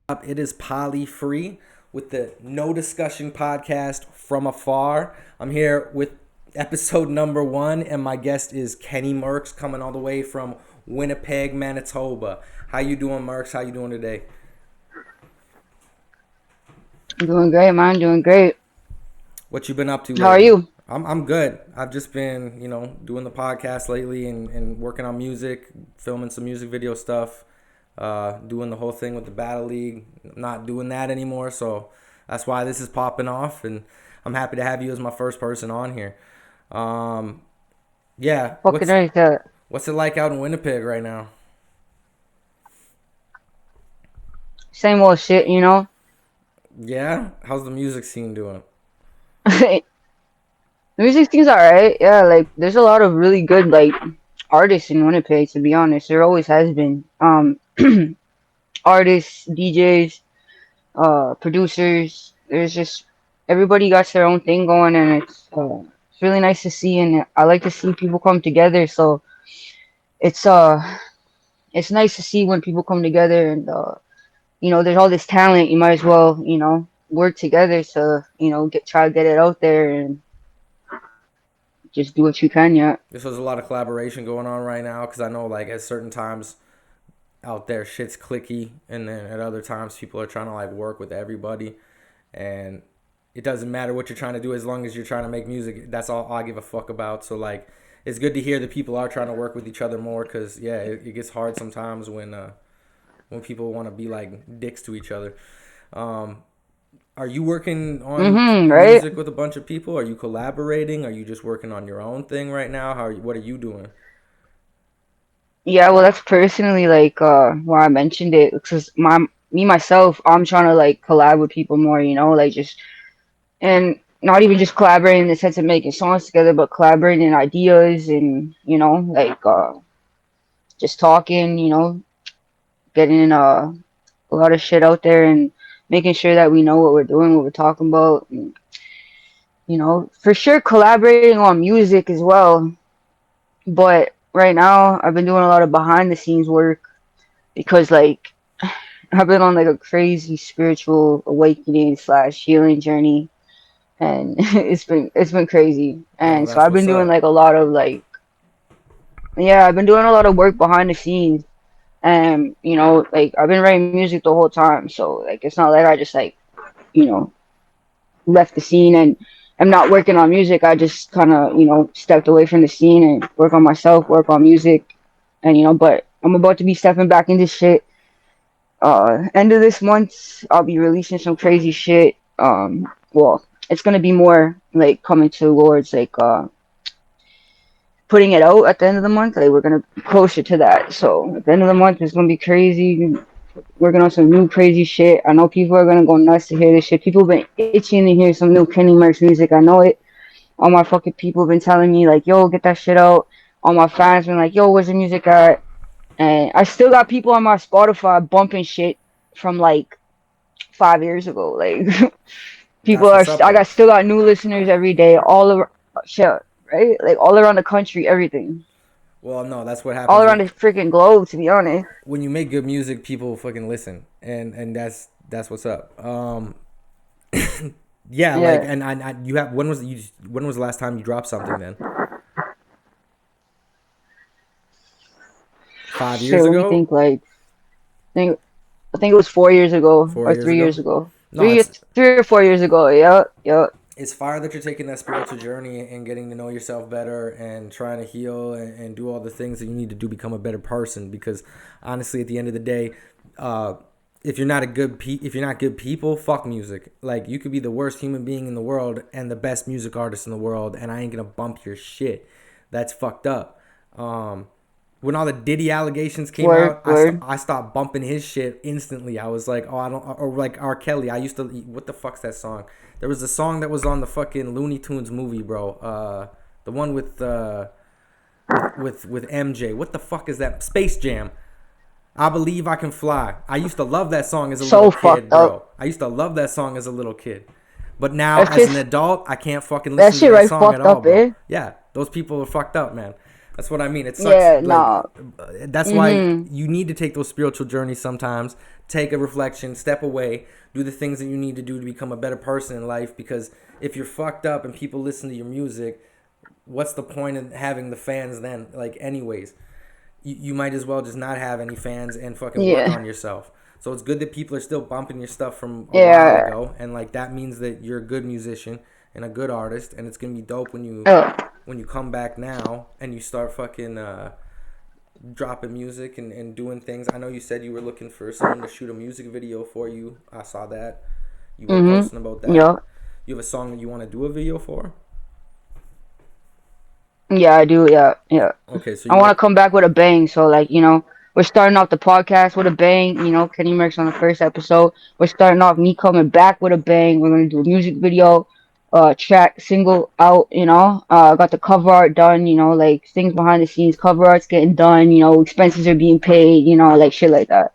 It is Pollyfree with the No Discussion podcast from Afar. I'm here with episode number 1, and my guest is Kenny Murkz, coming all the way from Winnipeg, Manitoba. How you doing, Murkz? How you doing today? Doing great, man. Doing great. What you been up to How are lately? you? I'm good. I've just been, doing the podcast lately and working on music, filming some music video stuff, doing the whole thing with the Battle League. Not doing that anymore, so that's why this is popping off, and I'm happy to have you as my first person on here. Um, yeah, Fucking right there. what's it like out in Winnipeg right now? Same old shit, you know? Yeah, how's the music scene doing? The music seems alright. Yeah, like, there's a lot of really good, like, artists in Winnipeg, to be honest. There always has been. Artists, DJs, producers. There's just, everybody got their own thing going, and it's really nice to see, and I like to see people come together, so it's, uh, it's nice to see when people come together and, there's all this talent. You might as well, work together to, try to get it out there and just do what you can. Yeah. There's a lot of collaboration going on right now because I know, like, at certain times out there shit's clicky, and then at other times people are trying to like work with everybody, and it doesn't matter what you're trying to do as long as you're trying to make music. That's all I give a fuck about. So like, it's good to hear that people are trying to work with each other more, because yeah, it gets hard sometimes when people want to be like dicks to each other. um are you working on Right. music with a bunch of people? Are you collaborating? Are you just working on your own thing right now? What are you doing? Yeah. Well, that's personally like why I mentioned it, because me myself, I'm trying to like collab with people more. Like just and not even just collaborating in the sense of making songs together, but collaborating in ideas and like just talking. Getting a lot of shit out there and making sure that we know what we're doing, what we're talking about. And, for sure collaborating on music as well. But right now, I've been doing a lot of behind the scenes work because, like, I've been on like a crazy spiritual awakening slash healing journey, and it's been crazy. Oh, And so that's I've been what's doing up. like a lot of like, yeah, I've been doing a lot of work behind the scenes. And like I've been writing music the whole time, so like it's not like I just like you know left the scene and I'm not working on music. I just kind of, stepped away from the scene and work on myself, work on music. And, but I'm about to be stepping back into shit. End of this month, I'll be releasing some crazy shit. Well, it's going to be more like coming towards like, putting it out at the end of the month. Like, we're going to be closer to that. So at the end of the month, it's going to be crazy. Working on some new crazy shit. I know people are gonna go nuts to hear this shit. People have been itching to hear some new Kenny Murkz music. I know it. All my fucking people have been telling me like, "Yo, get that shit out." All my fans been like, "Yo, where's the music at?" And I still got people on my Spotify bumping shit from like 5 years ago. Like, people That's are. what's up I though. got still got new listeners every day, all around. Shit, right? Like all around the country, everything, Well, no, that's what all happens around the freaking globe. To be honest. when you make good music. People fucking listen, and that's what's up. Yeah, like, Yeah. and you have when was the last time you dropped something then? 5 years Shit, let me ago? think. Like, think I think it was 4 years ago four or years three ago? years ago. No, Three, it's 3 or 4 years ago. Yeah, yeah. it's fire that you're taking that spiritual journey and getting to know yourself better and trying to heal and do all the things that you need to do, become a better person. Because honestly, at the end of the day, uh, if you're not if you're not good people, fuck music. Like, you could be the worst human being in the world and the best music artist in the world, and I ain't gonna bump your shit. That's fucked up. When all the Diddy allegations came Word, out, word. I stopped bumping his shit instantly. I was like, oh, I don't, or like R. Kelly. I used to, what the fuck's that song? There was a song that was on the fucking Looney Tunes movie, bro. The one with MJ. What the fuck is that? Space Jam. I Believe I Can Fly. I used to love that song as a little So fucked kid, up. bro. I used to love that song as a little kid. But now, That's as an just adult, I can't fucking that listen to shit that right song at fucked all, up, bro. eh? Yeah, those people are fucked up, man. That's what I mean. It sucks. Yeah, Like, no. that's why Mhm. you need to take those spiritual journeys sometimes. Take a reflection, step away, do the things that you need to do to become a better person in life. Because if you're fucked up and people listen to your music, what's the point of having the fans then? Like, anyways, you might as well just not have any fans and fucking work Yeah. on yourself. So it's good that people are still bumping your stuff from a while Yeah. ago, and like that means that you're a good musician and a good artist, and it's gonna be dope Oh. when you come back now and you start fucking dropping music and doing things. I know you said you were looking for someone to shoot a music video for you. I saw that. You were Mhm. posting about that. Yeah. You have a song that you want to do a video for? Yeah, I do. Yeah. Yeah. Okay, so I you want want to come back with a bang. So like, we're starting off the podcast with a bang. Kenny Murkz on the first episode. We're starting off me coming back with a bang. We're gonna do a music video, track single out. Got the cover art done. Like things behind the scenes, cover art's getting done. Expenses are being paid. Like shit like that.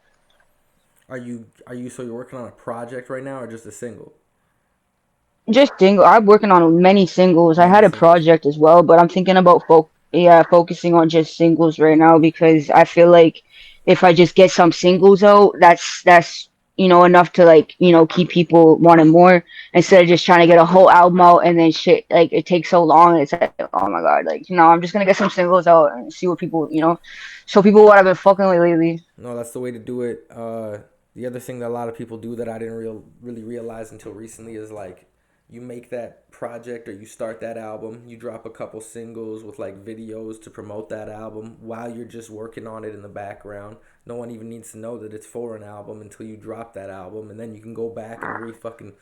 are you so you're working on a project right now or just a single? Just single. I'm working on many singles. I Many had a singles. project as well, but I'm thinking about focusing on just singles right now because I feel like if I just get some singles out, that's enough to like keep people wanting more instead of just trying to get a whole album out and then shit like it takes so long. It's like oh my god, like I'm just gonna get some singles out and see what people show people what I've been fucking with lately. No, that's the way to do it. The other thing that a lot of people do that I didn't really realize until recently is like you make that project or you start that album, you drop a couple singles with like videos to promote that album while you're just working on it in the background. No one even needs to know that it's for an album until you drop that album, and then you can go back and re fucking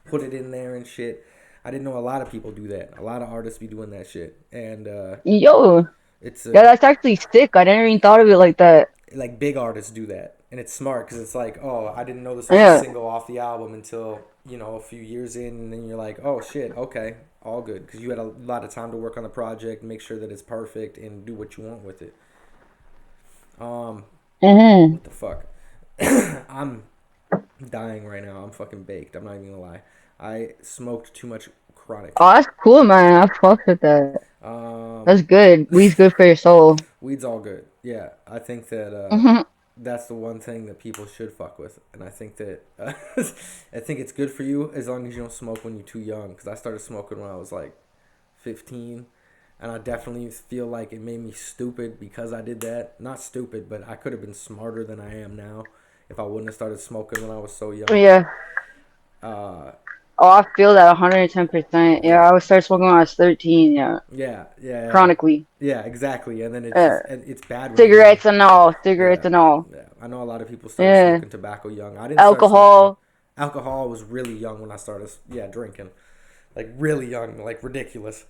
put it in there and shit. I didn't know a lot of people do that. A lot of artists be doing that shit, and Yo, it's yeah, a that's actually sick. I never even thought of it like that. like big artists do that, and it's smart because it's like, oh, I didn't know this was a Yeah. single off the album until a few years in, and then you're like, oh shit, okay, all good, because you had a lot of time to work on the project, make sure that it's perfect, and do what you want with it. Um, Hmm. what the fuck? I'm dying right now. I'm fucking baked. I'm not even gonna lie. I smoked too much chronic. Oh, that's cool, man. I fuck with that. Um, That's good. Weed's good for your soul. Weed's all good. Yeah, I think that Hmm. that's the one thing that people should fuck with, and I think that I think it's good for you as long as you don't smoke when you're too young. Because I started smoking when I was like 15, and I definitely feel like it made me stupid because I did that. Not stupid, but I could have been smarter than I am now if I wouldn't have started smoking when I was so young. Yeah. Uh, Oh, I feel that 110%. Yeah, I would start smoking when I was 13. Yeah, yeah, yeah, yeah, chronically. yeah, exactly. And then it's Yeah. just and it's bad when you're young. Cigarettes and all. Cigarettes Yeah, and all. yeah. I know a lot of people started Yeah. smoking tobacco young. I didn't start smoking. Alcohol. Alcohol was really young when I started, yeah, drinking. Like really young, like ridiculous.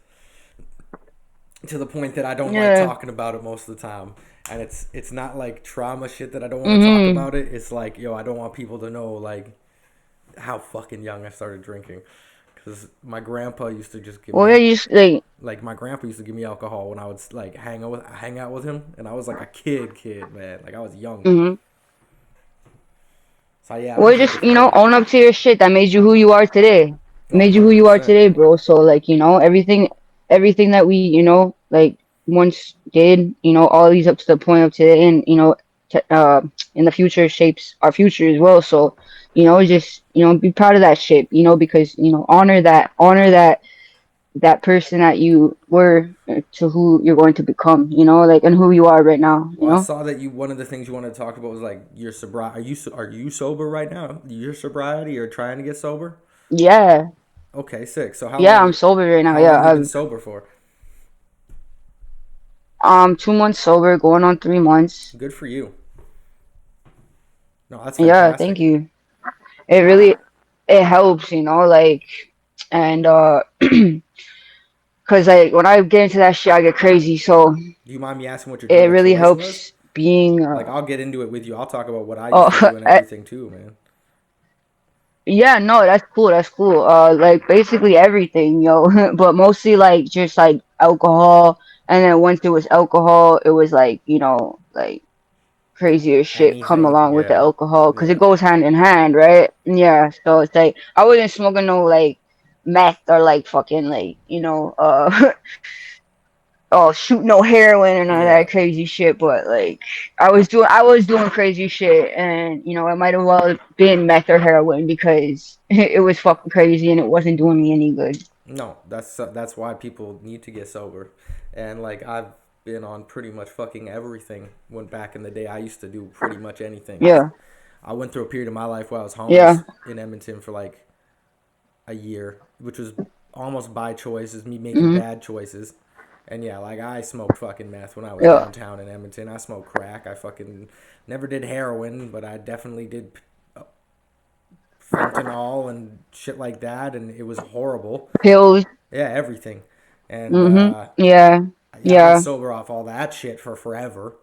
To the point that I don't like Yeah. talking about it most of the time. And it's not like trauma shit that I don't want to talk Hmm. about it. It's like, yo, I don't want people to know like how fucking young I started drinking. Cuz my grandpa used to just give Well, me yeah, you just like my grandpa used to give me alcohol when I would like hang out with him, and I was like a kid, man. Like I was young. hmm. So yeah, I don't Well, drink just it for that. own up to your shit that made you who you are today. Oh, Made you who you are 100%. today, bro. So like everything that we like once did, all these up to the point of today, and t in the future shapes our future as well. So just be proud of that shit. Because honor that person that you were to who you're going to become. Like and who you are right now. Well, I saw that you one of the things you wanted to talk about was like your sobriety. Are you sober right now? Your sobriety or trying to get sober? Yeah, Okay, sick. So yeah, I'm sober right now. how Yeah, long you been sober for? 2 months sober, going on 3 months. Good for you. No, that's Yeah, thank fantastic. you. It helps, like and cause like when I get into that shit, I get crazy. So Do you mind me asking what your it drug of really choice was? helps being Like I'll get into it with you. I'll talk about what I used to oh do and everything too, man. yeah, no, that's cool. That's cool. Like basically everything, yo. But mostly like just like alcohol. And then once it was alcohol, it was like like crazier shit come Anything, along with the yeah, alcohol because it yeah. goes hand in hand, right? Yeah, so it's like I wasn't smoking no like meth or like fucking like shoot no heroin and all Yeah. that crazy shit, but like I was doing crazy shit, and it might have well been meth or heroin because it was fucking crazy and it wasn't doing me any good. No, that's why people need to get sober. And like I've been on pretty much fucking everything. When back in the day, I used to do pretty much anything. Cause Yeah, I went through a period of my life where I was yeah, homeless in Edmonton for like a year, which was almost by choice, is me making hmm, bad choices. And yeah, like I smoked fucking meth when I was yeah, downtown in Edmonton. I smoked crack. I fucking never did heroin, but I definitely did fentanyl and shit like that, and it was horrible. pills, Yeah, everything. And yeah, yeah, I got yeah, sober off all that shit for forever.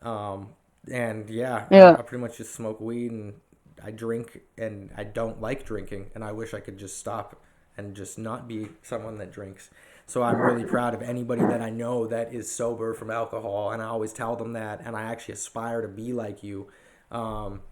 Um, and yeah, yeah. I pretty much just smoke weed and I drink, and I don't like drinking, and I wish I could just stop and just not be someone that drinks. So I'm really proud of anybody that I know that is sober from alcohol, and I always tell them that, and I actually aspire to be like you.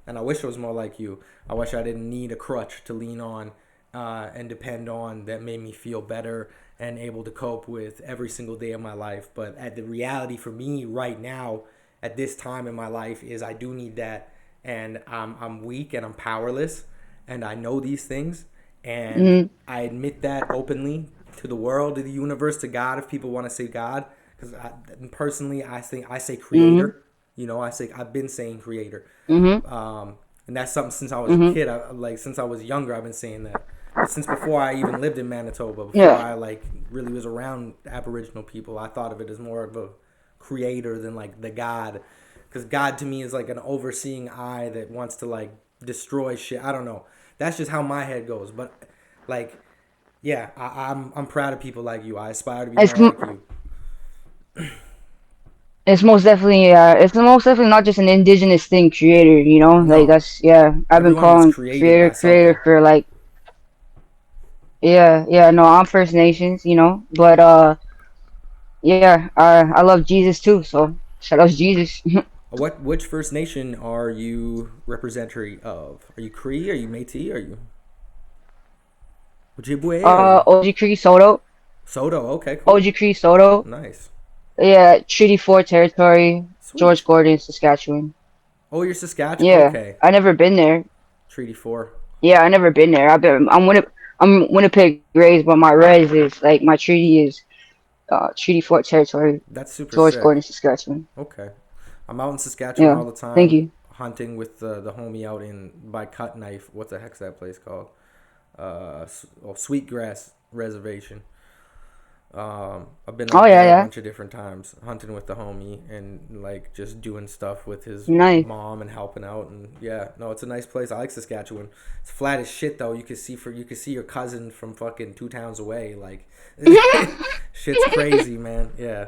And I wish it was more like you. I wish I didn't need a crutch to lean on and depend on that made me feel better and able to cope with every single day of my life. But at the reality for me right now, at this time in my life, is I do need that, and I'm weak and I'm powerless, and I know these things, and Mm-hmm, I admit that openly to the world, to the universe, to God, if people want to say God, because personally, I say mm-hmm, Creator. I've been saying Creator, mm-hmm, and that's something since I was a mm-hmm. kid. Like since I was younger, I've been saying that. But since before I even lived in Manitoba, before Yeah. I like really was around Aboriginal people, I thought of it as more of a creator than like the God, because God to me is like an overseeing eye that wants to like destroy shit. I don't know. That's just how my head goes. But like, yeah, I'm proud of people like you. I aspire to be It's more like you. it's most definitely it's most definitely not just an indigenous thing, creator. Like No, that's yeah. I've been everyone was calling created creator by something. creator for like yeah, yeah. No, I'm First Nations, but yeah, I love Jesus too. So shout out to Jesus. Which First Nation are you representatory of? Are you Cree? Are you Métis? Are you Ojibwe? Are you OG Cree Soto, Soto? Okay, cool, OG Cree Soto. nice, Yeah, Treaty 4 territory, George sweet. Gordon, Saskatchewan. Oh, you're Saskatchewan. Yeah, Okay, I never been there. Treaty Four. Yeah, I never been there. I'm Winnipeg raised, but my res is like my treaty is Treaty 4 territory, That's super George sick. Gordon, Saskatchewan. Okay, I'm out in Saskatchewan Yeah, all the thank time, you. hunting with the homie out in by Cut Knife. What the heck's that place called? Sweetgrass Reservation. I've been Oh out yeah, there a yeah, bunch of different times hunting with the homie and like just doing stuff with his nice. mom and helping out, and yeah, no, it's a nice place. I like Saskatchewan. It's flat as shit though. You can see your cousin from fucking 2 towns away. Like shit's crazy, man. Yeah.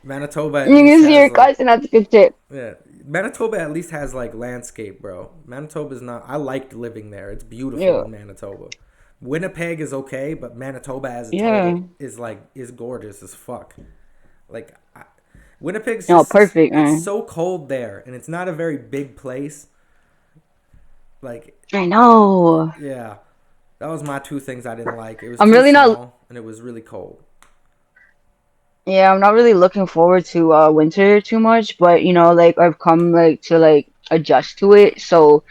Manitoba at You least can see has your like cousin. That's a good tip. yeah. Manitoba at least has like landscape, bro. Manitoba's not I liked living there. It's beautiful Yeah, in Manitoba. Winnipeg is okay, but Manitoba as a yeah. total is gorgeous as fuck. Like Winnipeg's No, just perfect, it's man. so cold there, and it's not a very big place. Like I know. yeah, that was my two things I didn't like. It was I'm too really not. small and it was really cold. Yeah, I'm not really looking forward to winter too much, but like I've come like to like adjust to it. So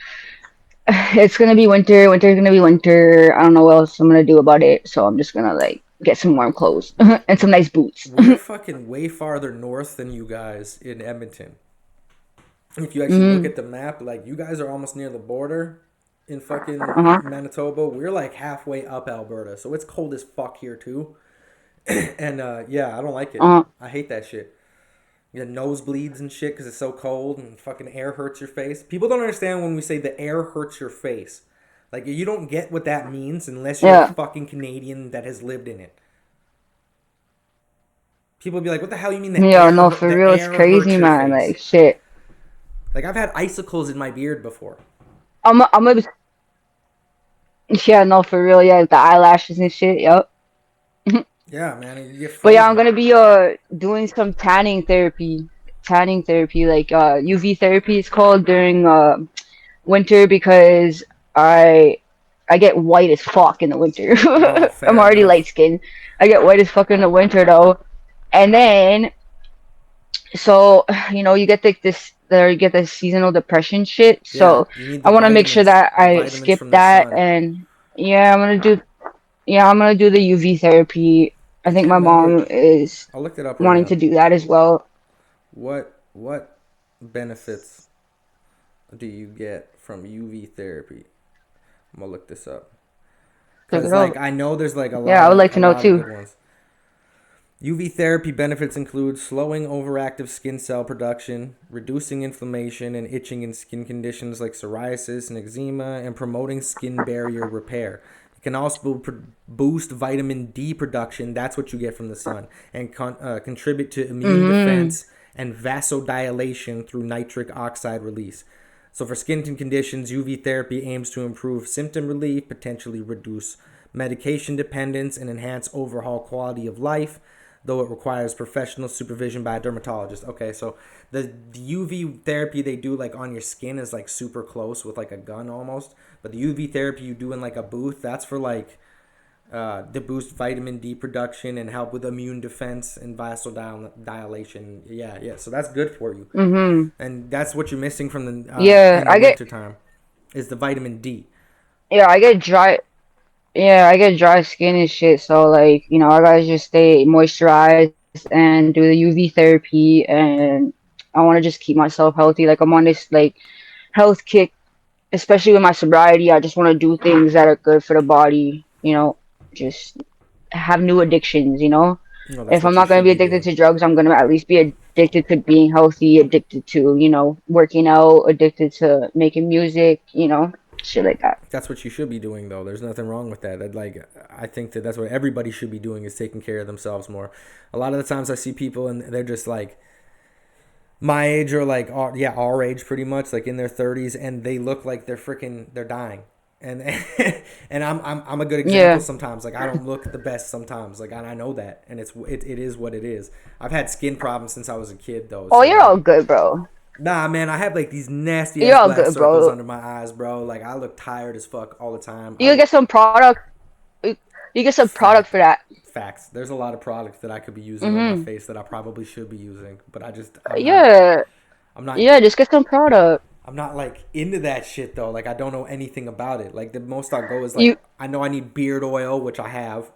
it's gonna be winter. Winter's gonna be winter. I don't know what else I'm gonna do about it. So I'm just gonna like get some warm clothes and some nice boots. We're fucking way farther north than you guys in Edmonton. If you actually look Hmm. at the map, like you guys are almost near the border in fucking Uh-huh. Manitoba. We're like halfway up Alberta, so it's cold as fuck here too. And yeah, I don't like it. Uh-huh. I hate that shit. You get nosebleeds and shit because it's so cold and fucking air hurts your face. People don't understand when we say the air hurts your face. Like you don't get what that means unless you're a Yeah. fucking Canadian that has lived in it. People be like, "What the hell you mean Yeah, no, for the real, it's air hurts crazy, your man. face?" Like shit. Like I've had icicles in my beard before. I'm a yeah, no, for real, yeah, the eyelashes and shit. Yep. Yeah, man, you get But yeah, I'm frozen. gonna be doing some tanning therapy. Tanning therapy, like UV therapy is called during winter because I I get white as fuck in the winter. No, I'm fair already light enough. skinned. I get white as fuck in the winter though. And then so you get you get the seasonal depression shit. Yeah, So you need I want to make sure that the I vitamins skip from the that, sun. and yeah, I'm gonna do the UV therapy. I I think can't my remember. mom is I'll look it up right wanting now. to do that as well. What benefits do you get from UV therapy? I'm gonna look this up Check because it like out. I know there's like Yeah, I would like a to know lot of too. good ones. UV therapy benefits include slowing overactive skin cell production, reducing inflammation and itching in skin conditions like psoriasis and eczema, and promoting skin barrier repair. It can also boost vitamin D production, that's what you get from the sun, and contribute to immune Mm-hmm. defense and vasodilation through nitric oxide release. So, for skin conditions, UV therapy aims to improve symptom relief, potentially reduce medication dependence, and enhance overall quality of life, though it requires professional supervision by a dermatologist. Okay, so the UV therapy they do like on your skin is like super close with like a gun almost, but the UV therapy you do in like a booth, that's for like to boost vitamin D production and help with immune defense and vasodilation. Yeah, yeah. So that's good for you, Mm-hmm. and that's what you're missing from the Yeah, in the winter time is the vitamin D. yeah, I get dry. Yeah, I get dry skin and shit. So like, I gotta just stay moisturized and do the UV therapy, and I want to just keep myself healthy. Like I'm on this like health kick, especially with my sobriety. I just want to do things that are good for the body. Just have new addictions. No, that's If I'm what you not gonna should be be addicted doing. to drugs, I'm gonna at least be addicted to being healthy, addicted to, working out, addicted to making music, shit like that. That's what you should be doing, though. There's nothing wrong with that. Like, I think that that's what everybody should be doing is taking care of themselves more. A lot of the times I see people and they're just like my age or like yeah, our age pretty much, like in their 30s, and they look like they're dying. And and I'm a good example Yeah. sometimes. Like I don't look the best sometimes. Like and I know that, and it is what it is. I've had skin problems since I was a kid though. Oh, So you're all like good, bro. nah, man, I have like these nasty You're ass all black good, circles bro. under my eyes, bro. Like I look tired as fuck all the time. I You look get some product. You get some product fact for that. facts. There's a lot of products that I could be using on my Mm-hmm. face that I probably should be using, but I'm not. Yeah. I'm not. Yeah, just get some product. I'm not like into that shit though. Like I don't know anything about it. Like the most I'll go is like You. I know I need beard oil, which I have,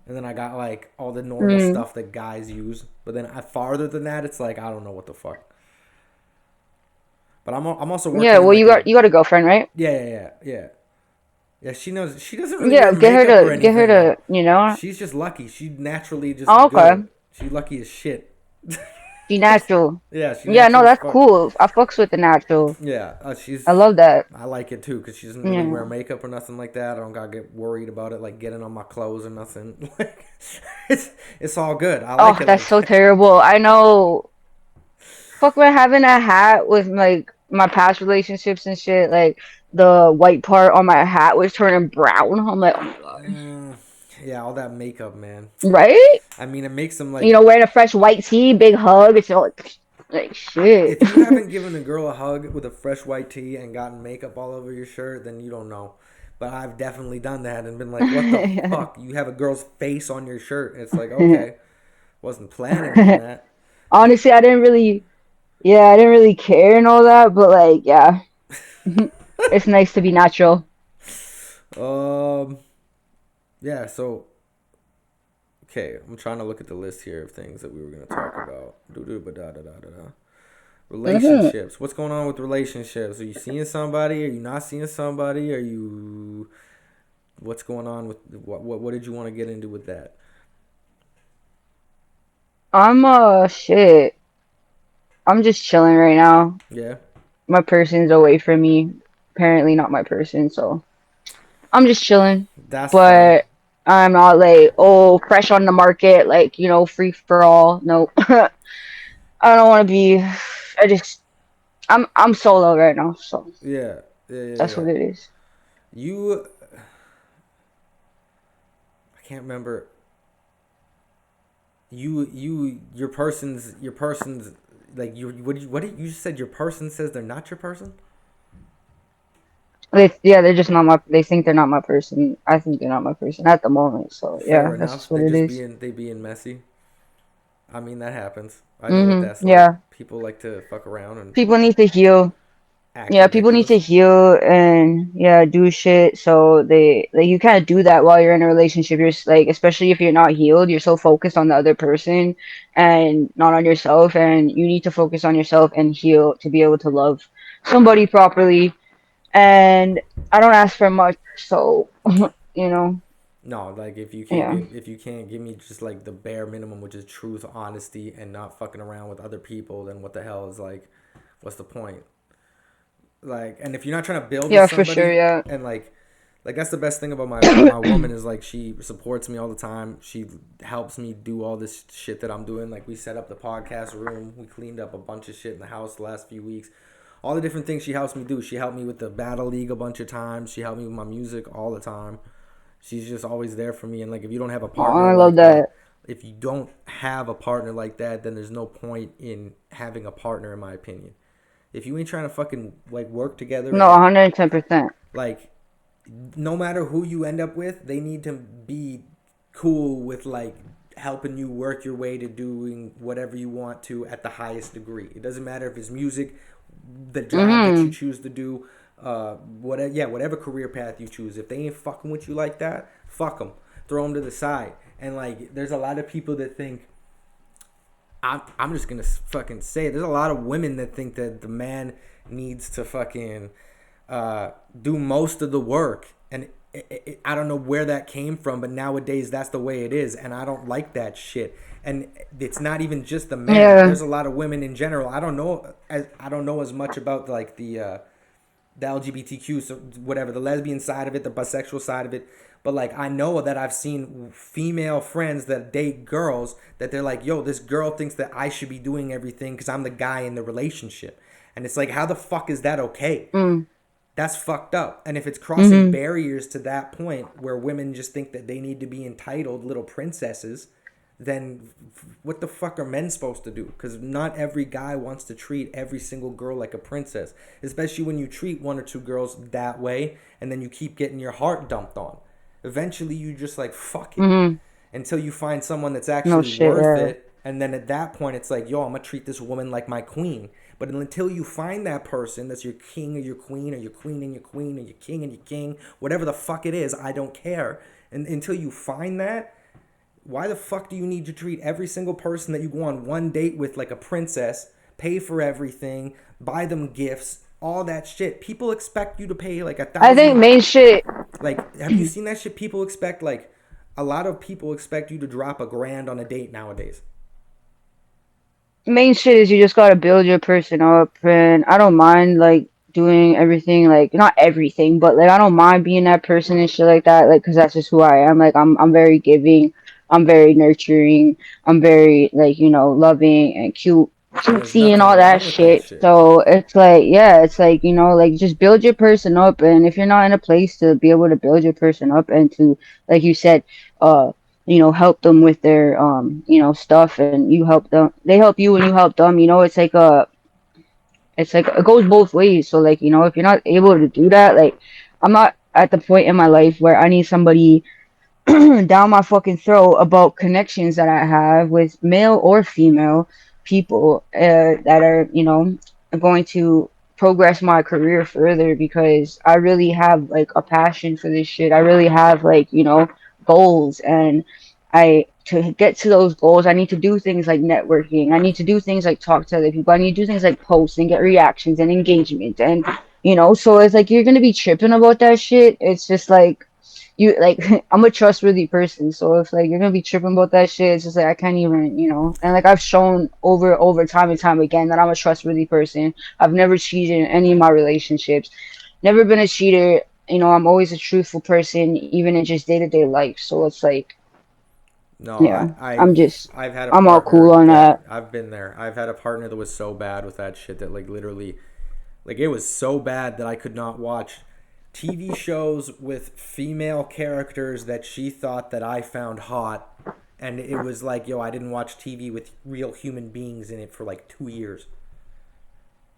and then I got like all the normal Mm, stuff that guys use. But then farther than that, it's like I don't know what the fuck. But I'm also yeah. working in Well, like a you got a girlfriend, right? yeah. Yeah, she knows. She doesn't really Yeah. wear makeup or Get her anything though. to. You know. She's just lucky. She naturally Oh, just okay. good. She lucky as shit. She natural. Yeah, she Yeah. No, natural as that's fuck. cool. I fucks with the natural. Yeah, I she's. love that. I like it too because she doesn't really wear Yeah. makeup or nothing like that. I don't gotta get worried about it like getting on my clothes or nothing. Like, it's it's all good. I like Oh, it that's like so that. terrible. I know. Fuck with having a hat with like my past relationships and shit. Like the white part on my hat was turning brown. I'm like, oh my god. Mm, yeah, all that makeup, man. Right? I mean, it makes them like Wearing a fresh white tee, big hug. It's all like shit. if you haven't given a girl a hug with a fresh white tee and gotten makeup all over your shirt, then you don't know. But I've definitely done that and been like, "What the fuck? You have a girl's face on your shirt?" And it's like, okay, wasn't planning on that. Honestly, I didn't really care and all that, but like, yeah, it's nice to be natural. Um, yeah. So, okay, I'm trying to look at the list here of things that we were gonna talk about. Do do ba da da da da da. Hmm. Relationships. What's going on with relationships? Are you seeing somebody? Are you not seeing somebody? Are you? What's going on with what did you want to get into with that? I'm shit. I'm just chilling right now. Yeah, My person's away from me. Apparently not my person, so I'm just chilling. that's fine. But I'm not like, oh, fresh on the market, like, free for all. No. I don't want to be. I just I'm solo right now, so Yeah, yeah, yeah, that's yeah. what it is. You, I can't remember. Your person's like you. What did you said? Your person says they're not your person. Yeah, they're just not my. They think they're not my person. I think they're not my person at the moment. So yeah, Fair that's enough. just what it is. They being messy. I mean, that happens. I know what Mhm. that's like. Yeah. People like to fuck around and People need to heal. act Yeah, people need to ridiculous. heal and yeah, do shit. So they like you can't do that while you're in a relationship. You're like, especially if you're not healed, you're so focused on the other person and not on yourself. And you need to focus on yourself and heal to be able to love somebody properly. And I don't ask for much, so you know, No, like yeah, if you can't give me just like the bare minimum, which is truth, honesty, and not fucking around with other people, then what the hell is like, what's the point? Like, and if you're not trying to build with yeah, for sure, somebody, yeah. and like that's the best thing about my woman is like she supports me all the time. She helps me do all this shit that I'm doing. Like we set up the podcast room, we cleaned up a bunch of shit in the house the last few weeks. All the different things she helps me do. She helped me with the battle league a bunch of times. She helped me with my music all the time. She's just always there for me. And like if you don't have a Oh, partner I love like that, that. if you don't have a partner like that, then there's no point in having a partner, in my opinion. If you ain't trying to fucking like work together No, and 110%. like no matter who you end up with, they need to be cool with like helping you work your way to doing whatever you want to at the highest degree. It doesn't matter if it's music, the job that you Mhm. choose to do, whatever, yeah, whatever career path you choose. If they ain't fucking with you like that, fuck them, throw them to the side. And like, there's a lot of people that think I'm just gonna fucking say it. There's a lot of women that think that the man needs to fucking do most of the work, and I don't know where that came from, but nowadays that's the way it is, and I don't like that shit. And it's not even just the man. Yeah. There's a lot of women in general. I don't know as much about like the LGBTQ, so whatever, the lesbian side of it, the bisexual side of it. But like I know that I've seen female friends that date girls that they're like, yo, this girl thinks that I should be doing everything because I'm the guy in the relationship. And it's like, how the fuck is that okay? Mm. That's fucked up. And if it's crossing Mhm. barriers to that point where women just think that they need to be entitled little princesses, then what the fuck are men supposed to do? Because not every guy wants to treat every single girl like a princess, especially when you treat one or two girls that way and then you keep getting your heart dumped on. Eventually, you just like, fuck it, Mhm. until you find someone that's No actually shit, worth yeah. it. And then at that point, it's like, yo, I'm gonna treat this woman like my queen. But until you find that person that's your king or your queen or your queen and your queen or your king and your king, whatever the fuck it is, I don't care. And until you find that, why the fuck do you need to treat every single person that you go on one date with like a princess, pay for everything, buy them gifts, all that shit? People expect you to pay like a I think thousand. main shit. Like, have you seen that shit? People expect like a lot of people expect you to drop $1,000 on a date nowadays. Main shit is you just gotta build your person up, and I don't mind like doing everything, like not everything, but like I don't mind being that person and shit like that, like because that's just who I am. Like I'm very giving, I'm very nurturing, I'm very like loving and And there's cutesy and nothing all that wrong with that shit. shit. So it's like yeah, it's like like just build your person up, and if you're not in a place to be able to build your person up and to like you said, uh help them with their stuff, and you help them, they help you and you help them. It's like it goes both ways. So like if you're not able to do that, like I'm not at the point in my life where I need somebody down my fucking throat about connections that I have with male or female people that are, going to progress my career further, because I really have like a passion for this shit. I really have like, goals, and to get to those goals, I need to do things like networking. I need to do things like talk to other people. I need to do things like post and get reactions and engagement. And, so it's like you're going to be tripping about that shit. It's just like, you like I'm a trustworthy person, so if like you're gonna be tripping about that shit, it's just like I can't even, and like I've shown over time and time again that I'm a trustworthy person. I've never cheated in any of my relationships, never been a cheater. I'm always a truthful person, even in just day-to-day life. So it's like, No, yeah, I'm just I've had a I'm all cool partner on that that. I've been there. I've had a partner that was so bad with that shit that like literally like it was so bad that I could not watch TV shows with female characters that she thought that I found hot. And it was like, yo, I didn't watch TV with real human beings in it for like 2 years.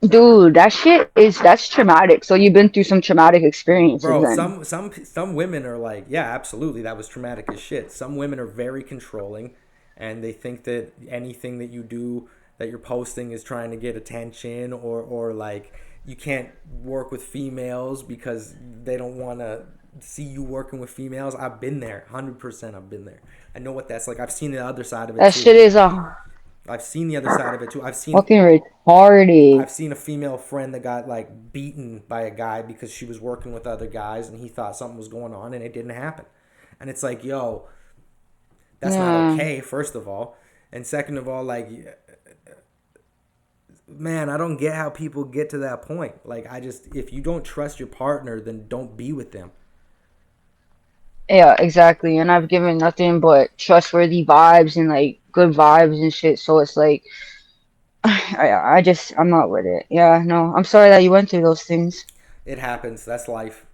Dude, that's traumatic. So you've been through some traumatic experiences Bro, then. some women are like, yeah, absolutely, that was traumatic as shit. Some women are very controlling. and they think that anything that you do that you're posting is trying to get attention, or like you can't work with females because they don't want to see you working with females. I've been there, 100%. I've been there. I know what that's like. I've seen the other side of it That too. shit is a I've seen the other side of it too. fucking retarded. I've seen a female friend that got like beaten by a guy because she was working with other guys and he thought something was going on and it didn't happen. And it's like, yo, that's not Yeah. okay, first of all. And second of all, like, man, I don't get how people get to that point. Like, if you don't trust your partner, then don't be with them. Yeah, exactly. And I've given nothing but trustworthy vibes and like good vibes and shit. So it's like, I'm not with it. Yeah, no, I'm sorry that you went through those things. It happens. That's life.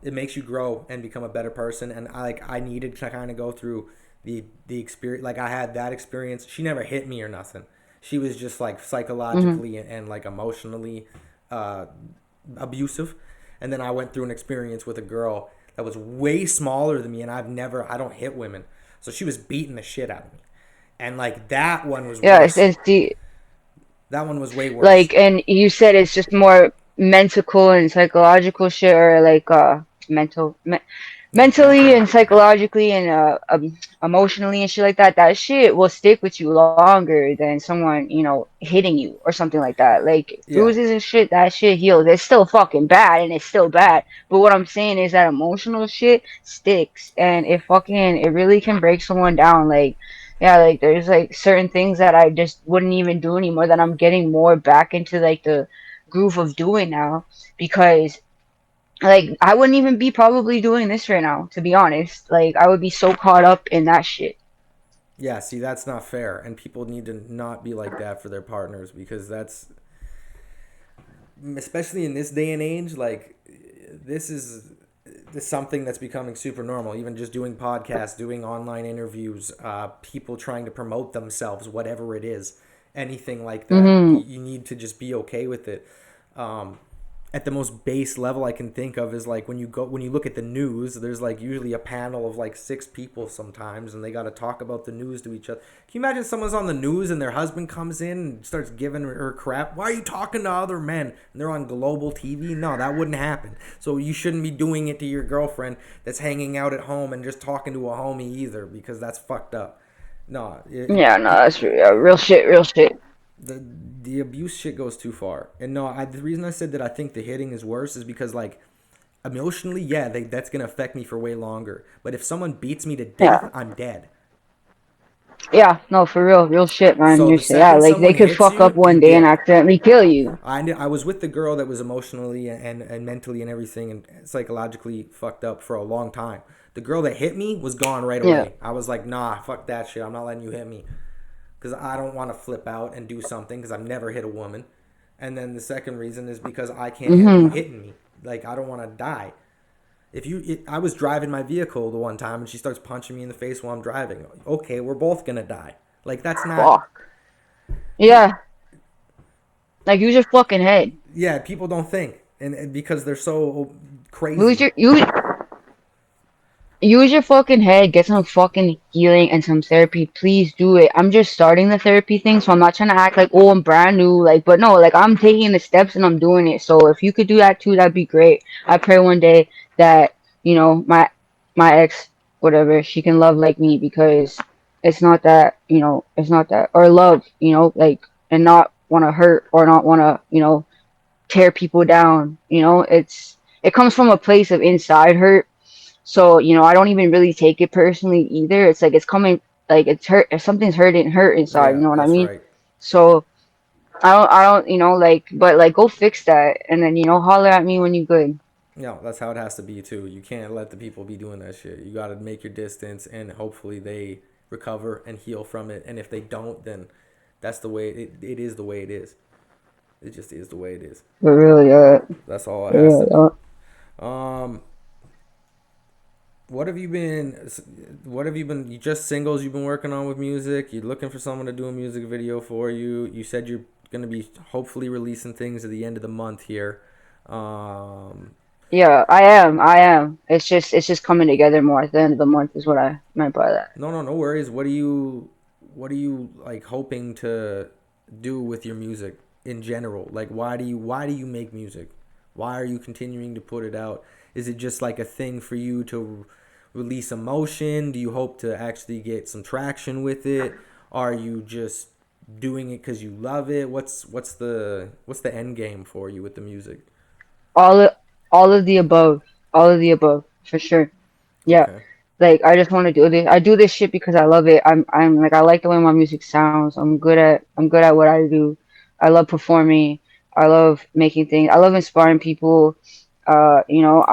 It makes you grow and become a better person. And I needed to kind of go through the experience. Like I had that experience. She never hit me or nothing. She was just like Hmm. psychologically and like emotionally uh, abusive. And then I went through an experience with a girl that was way smaller than me, and I don't hit women. So she was beating the shit out of me. And like that one was Yeah, worse. it's the That one was way worse. like, and you said it's just more mental and psychological shit, or like mental, Yeah, mentally mental. and psychologically and emotionally and shit like that. That shit will stick with you longer than someone, hitting you or something like that. Like Yeah. bruises and shit, that shit heals. It's still fucking bad and it's still bad. But what I'm saying is that emotional shit sticks and it really can break someone down. Like, yeah, like there's like certain things that I just wouldn't even do anymore that I'm getting more back into like the groove of doing now, because like I wouldn't even be probably doing this right now, to be honest. Like I would be so caught up in that shit. Yeah, see, that's not fair. And people need to not be like that for their partners because especially in this day and age, like, this is something that's becoming super normal. Even just doing podcasts, doing online interviews, people trying to promote themselves, whatever it is, anything like that. Mhm. You need to just be okay with it. Um, at the most base level I can think of is like when you look at the news, there's like usually a panel of like six people sometimes, and they got to talk about the news to each other. Can you imagine someone's on the news and their husband comes in and starts giving her crap? Why are you talking to other men? And they're on global TV. No, that wouldn't happen. So you shouldn't be doing it to your girlfriend that's hanging out at home and just talking to a homie either, because that's fucked up. No, Yeah, no, that's real shit, real shit. the abuse shit goes too far. And no, the reason I said that I think the hitting is worse is because, like, emotionally, yeah, that's gonna affect me for way longer. But if someone beats me to Yeah. death, I'm dead. Yeah, no, for real, real shit, man. So You're the saying, yeah, second like they someone could hits fuck up you, you one day and dead. accidentally kill you. I was with the girl that was emotionally and mentally and everything and psychologically fucked up for a long time. The girl that hit me was gone right Yeah. away. I was like, nah, fuck that shit. I'm not letting you hit me, because I don't want to flip out and do something because I've never hit a woman. And then the second reason is because I can't handle you Mhm. hitting me. Like, I don't want to die. I was driving my vehicle the one time and she starts punching me in the face while I'm driving. Okay, we're both gonna die. Like, that's not. Fuck. Yeah, like use your fucking head. Yeah, people don't think, and because they're so Use crazy. your use Use your fucking head, get some fucking healing and some therapy. Please do it. I'm just starting the therapy thing, so I'm not trying to act like, oh, I'm brand new. Like, but no, like I'm taking the steps and I'm doing it. So if you could do that too, that'd be great. I pray one day that, my ex, whatever, she can love like me, because it's not that, or love, like, and not want to hurt or not want to, tear people down. It comes from a place of inside hurt, so, I don't even really take it personally either. It's like it's coming, like it's hurt. If something's hurt inside, you Yeah, know what I that's mean? right. So I don't, like, but like go fix that, and then holler at me when you good. No, that's how it has to be too. You can't let the people be doing that shit. You got to make your distance, and hopefully they recover and heal from it. And if they don't, then that's the way it is. The way it is. It just is the way it is. But really, That's all it has to really, be. Um, what have you been? What have you been? You just singles you've been working on with music. You're looking for someone to do a music video for you. You said you're gonna be hopefully releasing things at the end of the month here. Um, yeah, I am. It's just coming together more at the end of the month is what I meant by that. no, no, no worries. what are you like hoping to do with your music in general? Like why do you make music? Why are you continuing to put it out? Is it just like a thing for you to release emotion? Do you hope to actually get some traction with it? Are you just doing it because you love it? What's the end game for you with the music? All of, all of the above, all of the above, for sure. Yeah. Okay. Like I just want to do this. I do this shit because I love it. I'm like I like the way my music sounds. I'm good at what I do. I love performing. I love making things. I love inspiring people. I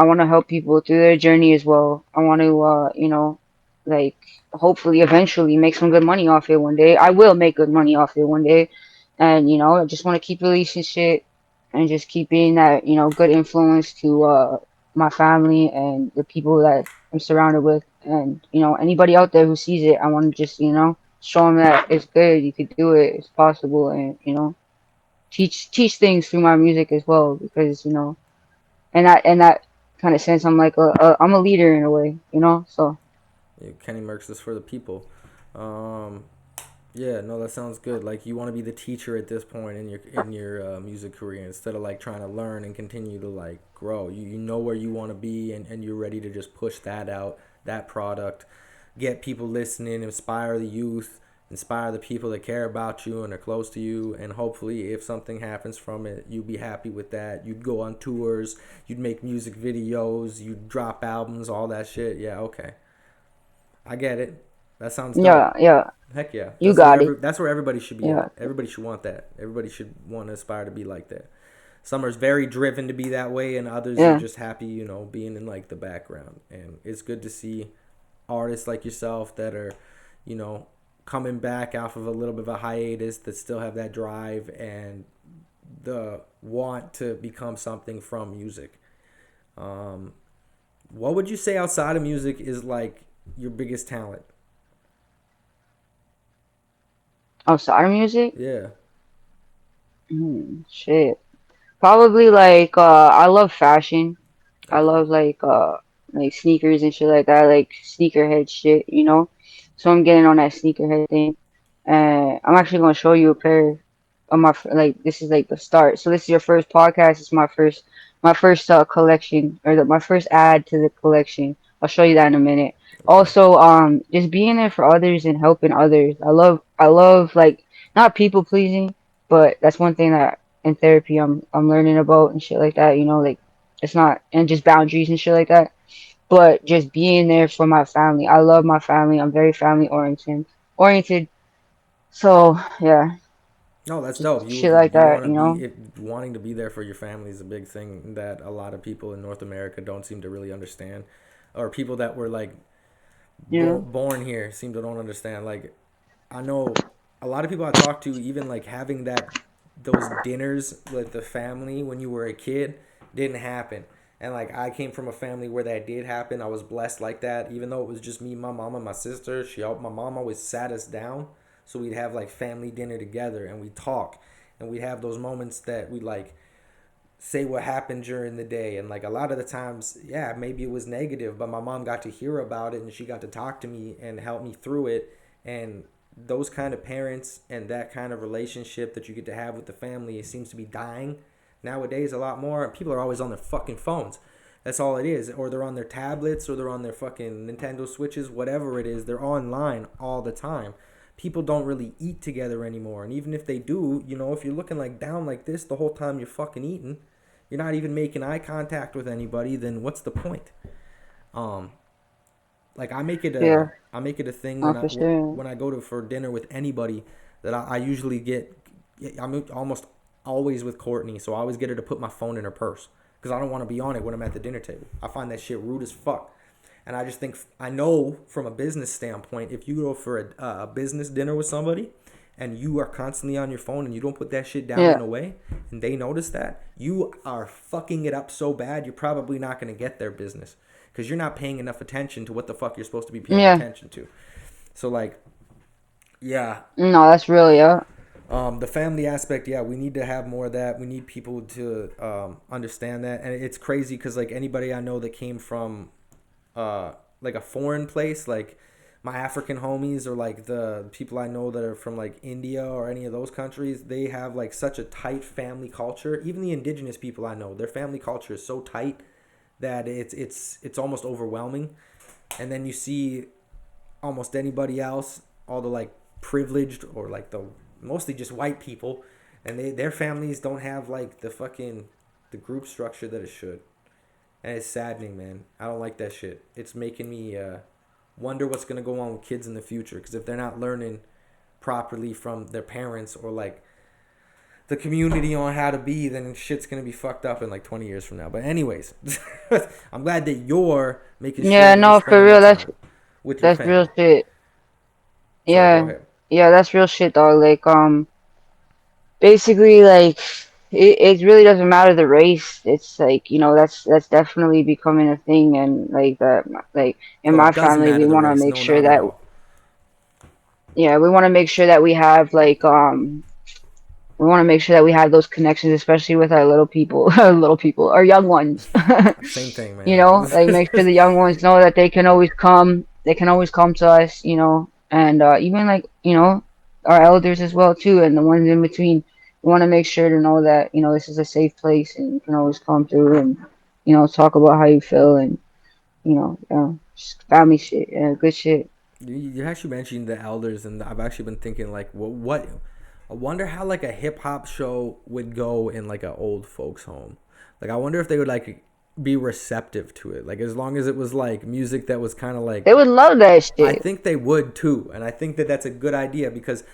want to help people through their journey as well. I want to like hopefully eventually make some good money off it one day. I will make good money off it one day. And I just want to keep releasing shit and just keep being that, good influence to my family and the people that I'm surrounded with. And anybody out there who sees it, I want to just show them that it's good, you could do it, it's possible, and teach things through my music as well, because and that kind of sense, I'm like I'm a leader in a way, so Yeah, Kenny Murkz is for the people. Um, Yeah, no, that sounds good. Like you want to be the teacher at this point in your music career instead of like trying to learn and continue to like grow. You know where you want to be and you're ready to just push that out, that product, get people listening, inspire the youth, inspire the people that care about you and are close to you, and hopefully if something happens from it, you'd be happy with that. You'd go on tours, you'd make music videos, you'd drop albums, all that shit. Yeah, okay. I get it. That sounds dope. yeah, yeah, Heck yeah, you got it. that's where everybody should be Yeah, at. Everybody should want that. Everybody should want to aspire to be like that. Some are very driven to be that way, and others are yeah, just happy, being in like the background. And it's good to see artists like yourself that are, you know, coming back off of a little bit of a hiatus that still have that drive and the want to become something from music. Um, what would you say outside of music is like your biggest talent? outside of music. Yeah. Shit. Probably like I love fashion. I Okay. love like sneakers and shit like that, like sneakerhead shit. So I'm getting on that sneakerhead thing. And I'm actually gonna show you a pair of like this is like the start. So this is your first podcast. It's my first collection, or my first add to the collection. I'll show you that in a minute. Okay. Also, just being there for others and helping others. I love like not people pleasing, but that's one thing that in therapy I'm learning about and shit like that. Like it's not, and just boundaries and shit like that. But just being there for my family. I love my family. I'm very family oriented. So yeah, No, that's just dope. shit You like you that, want to be wanting to be there for your family is a big thing that a lot of people in North America don't seem to really understand, or people that were like you know. born here seem to don't understand. Like I know a lot of people I talk to, even like having those dinners with the family when you were a kid didn't happen. And like I came from a family where that did happen. I was blessed like that. Even though it was just me, my mom, and my sister, my mom always sat us down, so we'd have like family dinner together and we'd talk, and we'd have those moments that we like say what happened during the day. And like a lot of the times, yeah, maybe it was negative, but my mom got to hear about it and she got to talk to me and help me through it. And those kind of parents and that kind of relationship that you get to have with the family, it seems to be dying nowadays a lot more. People are always on their fucking phones. That's all it is. Or they're on their tablets, or they're on their fucking Nintendo Switches, whatever it is. They're online all the time. People don't really eat together anymore. And even if they do, if you're looking like down like this the whole time you're fucking eating, you're not even making eye contact with anybody, then what's the point? Um, like Yeah, I make it a thing not for sure. when I go to for dinner with anybody that I usually get. I'm almost always with Courtney, so I always get her to put my phone in her purse because I don't want to be on it when I'm at the dinner table. I find that shit rude as fuck. And I just think, I know from a business standpoint, if you go for a business dinner with somebody and you are constantly on your phone and you don't put that shit down in Yeah, a way, and they notice that, you are fucking it up so bad, you're probably not going to get their business because you're not paying enough attention to what the fuck you're supposed to be paying yeah. attention to. So, like, yeah, No, that's really yeah. the family aspect, yeah, we need to have more of that. We need people to understand that. And it's crazy because, like, anybody I know that came from like a foreign place, like my African homies or like the people I know that are from like India or any of those countries, they have like such a tight family culture. Even the indigenous people I know, their family culture is so tight that it's almost overwhelming. And then you see almost anybody else, all the like privileged or like the mostly just white people, and their families don't have like the group structure that it should. And it's saddening, man. I don't like that shit. It's making me wonder what's gonna go on with kids in the future. Because if they're not learning properly from their parents or like the community on how to be, then shit's gonna be fucked up in like 20 years from now. But anyways, I'm glad that you're making sure Yeah, that you're no, for spending real. that time with your That's real family. shit. Sorry, go Yeah, ahead. yeah, that's real shit, dog. Like, basically, like, it really doesn't matter the race. It's like, that's definitely becoming a thing, and like that, like in Oh, my it doesn't family, matter we the want to race. make No, sure not at that, all. yeah, we want to make sure that we have like, we want to make sure that we have those connections, especially with our little people, little people, our young ones. Same thing, You man. know, like make sure the young ones know that they can always come to us, and even like, our elders as well too, and the ones in between. We want to make sure to know that, this is a safe place and you can always come through and, talk about how you feel and, just family shit, yeah, good shit. You actually mentioned the elders, and I've actually been thinking like, what? I wonder how like a hip hop show would go in like a old folks home. Like, I wonder if they would like be receptive to it. Like, as long as it was like music that was kind of like, They would love that I shit. think they would too, and I think that that's a good idea because